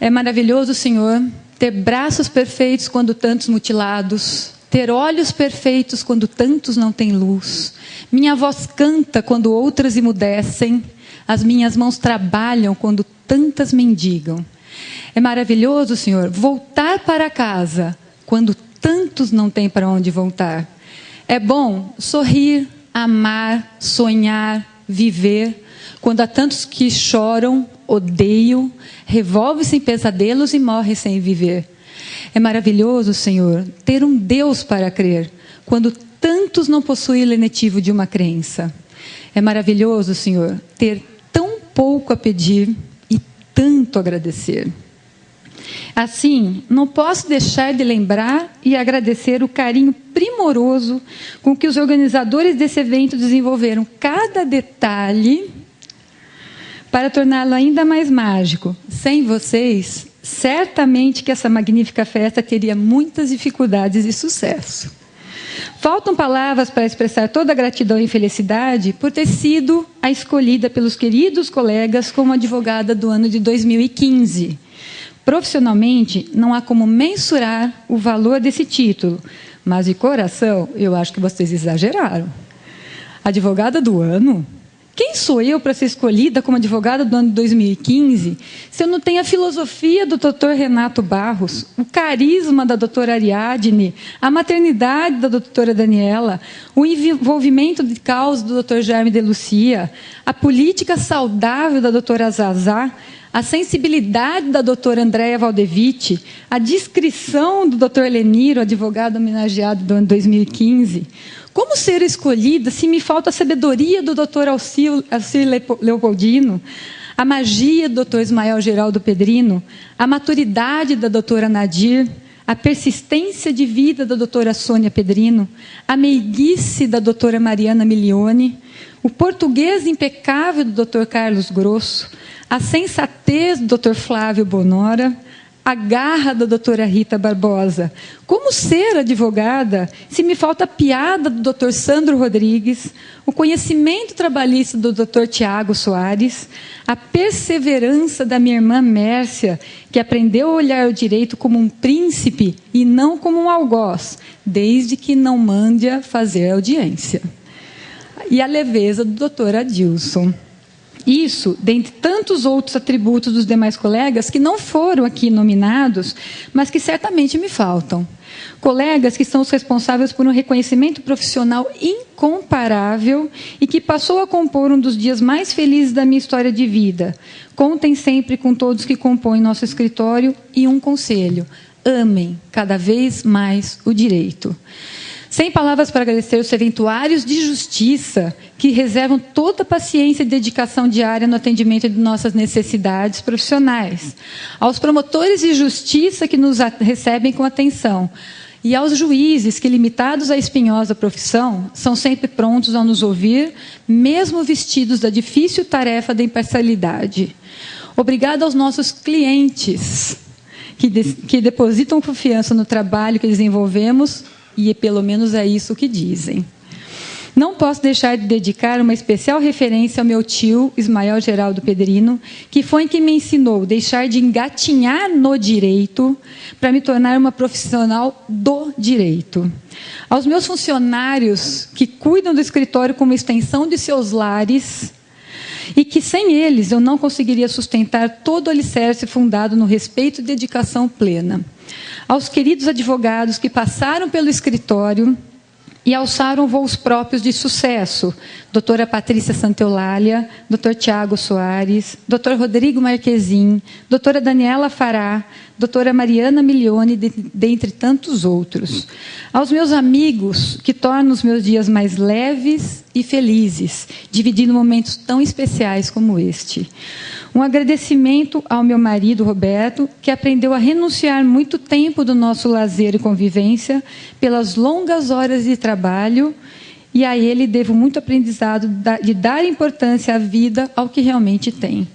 é maravilhoso, Senhor, ter braços perfeitos quando tantos mutilados, ter olhos perfeitos quando tantos não têm luz. Minha voz canta quando outras emudecem, as minhas mãos trabalham quando tantas mendigam. É maravilhoso, Senhor, voltar para casa quando tantos não têm para onde voltar. É bom sorrir, amar, sonhar, viver, quando há tantos que choram, odeiam, revolvem-se em pesadelos e morrem sem viver. É maravilhoso, Senhor, ter um Deus para crer, quando tantos não possuem lenitivo de uma crença. É maravilhoso, Senhor, ter tão pouco a pedir e tanto agradecer. Assim, não posso deixar de lembrar e agradecer o carinho primoroso com que os organizadores desse evento desenvolveram cada detalhe para torná-lo ainda mais mágico. Sem vocês, certamente que essa magnífica festa teria muitas dificuldades de sucesso. Faltam palavras para expressar toda a gratidão e felicidade por ter sido a escolhida pelos queridos colegas como advogada do ano de 2015. Profissionalmente, não há como mensurar o valor desse título, mas de coração, eu acho que vocês exageraram. Advogada do ano? Quem sou eu para ser escolhida como advogada do ano de 2015 se eu não tenho a filosofia do Dr. Renato Barros, o carisma da doutora Ariadne, a maternidade da doutora Daniela, o envolvimento de causa do Dr. Jaime de Lucia, a política saudável da doutora Zazá, a sensibilidade da doutora Andréa Valdevite, a discrição do doutor Leniro, advogado homenageado do ano 2015. Como ser escolhida se me falta a sabedoria do doutor Alcir Leopoldino, a magia do doutor Ismael Geraldo Pedrino, a maturidade da doutora Nadir, a persistência de vida da doutora Sônia Pedrino, a meiguice da doutora Mariana Milione, o português impecável do doutor Carlos Grosso, a sensatez do Dr. Flávio Bonora, a garra da doutora Rita Barbosa. Como ser advogada se me falta a piada do Dr. Sandro Rodrigues, o conhecimento trabalhista do Dr. Tiago Soares, a perseverança da minha irmã Mércia, que aprendeu a olhar o direito como um príncipe e não como um algoz, desde que não mande-a fazer audiência. E a leveza do Dr. Adilson. Isso, dentre tantos outros atributos dos demais colegas que não foram aqui nominados, mas que certamente me faltam. Colegas que são os responsáveis por um reconhecimento profissional incomparável e que passou a compor um dos dias mais felizes da minha história de vida. Contem sempre com todos que compõem nosso escritório e um conselho: amem cada vez mais o direito. Sem palavras para agradecer os serventuários de justiça que reservam toda a paciência e dedicação diária no atendimento de nossas necessidades profissionais, aos promotores de justiça que nos recebem com atenção e aos juízes que, limitados à espinhosa profissão, são sempre prontos a nos ouvir, mesmo vestidos da difícil tarefa da imparcialidade. Obrigada aos nossos clientes que depositam confiança no trabalho que desenvolvemos, e pelo menos é isso que dizem. Não posso deixar de dedicar uma especial referência ao meu tio, Ismael Geraldo Pedrino, que foi quem me ensinou a deixar de engatinhar no direito para me tornar uma profissional do direito. Aos meus funcionários que cuidam do escritório como extensão de seus lares, e que sem eles eu não conseguiria sustentar todo o alicerce fundado no respeito e dedicação plena. Aos queridos advogados que passaram pelo escritório e alçaram voos próprios de sucesso, doutora Patrícia Santeolália, doutor Tiago Soares, doutor Rodrigo Marquezin, doutora Daniela Fará, doutora Mariana Milione, dentre tantos outros. Aos meus amigos que tornam os meus dias mais leves e felizes, dividindo momentos tão especiais como este. Um agradecimento ao meu marido, Roberto, que aprendeu a renunciar muito tempo do nosso lazer e convivência pelas longas horas de trabalho, e a ele devo muito aprendizado de dar importância à vida, ao que realmente tem.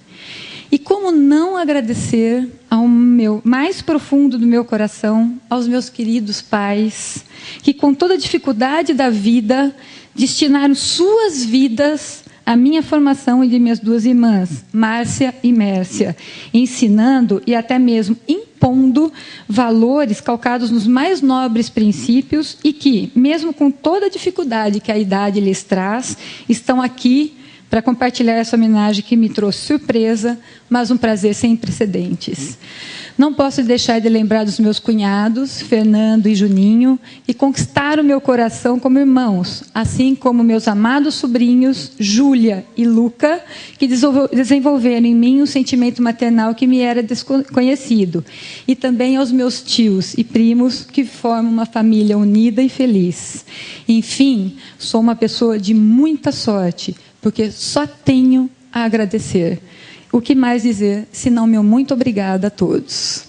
E como não agradecer ao meu mais profundo do meu coração, aos meus queridos pais, que com toda a dificuldade da vida, destinaram suas vidas à minha formação e de minhas duas irmãs, Márcia e Mércia, ensinando e até mesmo impondo valores calcados nos mais nobres princípios e que, mesmo com toda a dificuldade que a idade lhes traz, estão aqui para compartilhar essa homenagem que me trouxe surpresa, mas um prazer sem precedentes. Não posso deixar de lembrar dos meus cunhados, Fernando e Juninho, que conquistaram meu coração como irmãos, assim como meus amados sobrinhos, Júlia e Luca, que desenvolveram em mim um sentimento maternal que me era desconhecido, e também aos meus tios e primos, que formam uma família unida e feliz. Enfim, sou uma pessoa de muita sorte, porque só tenho a agradecer. O que mais dizer, senão meu muito obrigada a todos.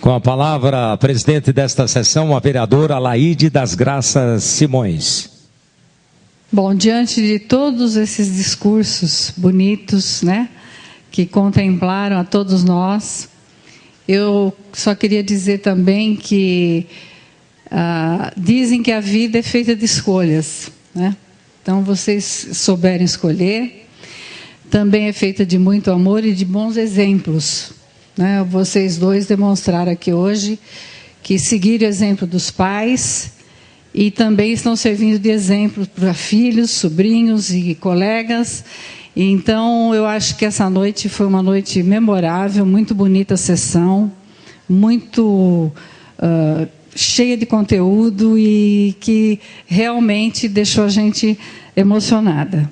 Com a palavra, a presidente desta sessão, a vereadora Laide das Graças Simões. Bom, diante de todos esses discursos bonitos, né, que contemplaram a todos nós, eu só queria dizer também que dizem que a vida é feita de escolhas, né? Então, vocês souberem escolher, também é feita de muito amor e de bons exemplos. Né? Vocês dois demonstraram aqui hoje que seguiram o exemplo dos pais e também estão servindo de exemplo para filhos, sobrinhos e colegas. Então, eu acho que essa noite foi uma noite memorável, muito bonita a sessão, muito cheia de conteúdo e que realmente deixou a gente emocionada.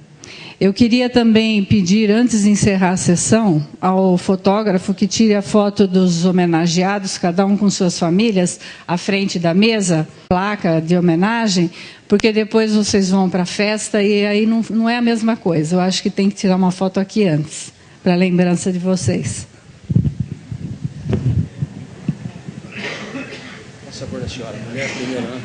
Eu queria também pedir, antes de encerrar a sessão, ao fotógrafo que tire a foto dos homenageados, cada um com suas famílias, à frente da mesa, placa de homenagem, porque depois vocês vão para a festa e aí não é a mesma coisa. Eu acho que tem que tirar uma foto aqui antes, para a lembrança de vocês. Essa cor da senhora, mulher primeiro, né?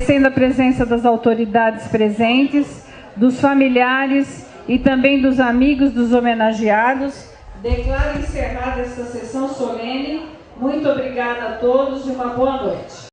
agradecendo a presença das autoridades presentes, dos familiares e também dos amigos dos homenageados, declaro encerrada esta sessão solene. Muito obrigada a todos e uma boa noite.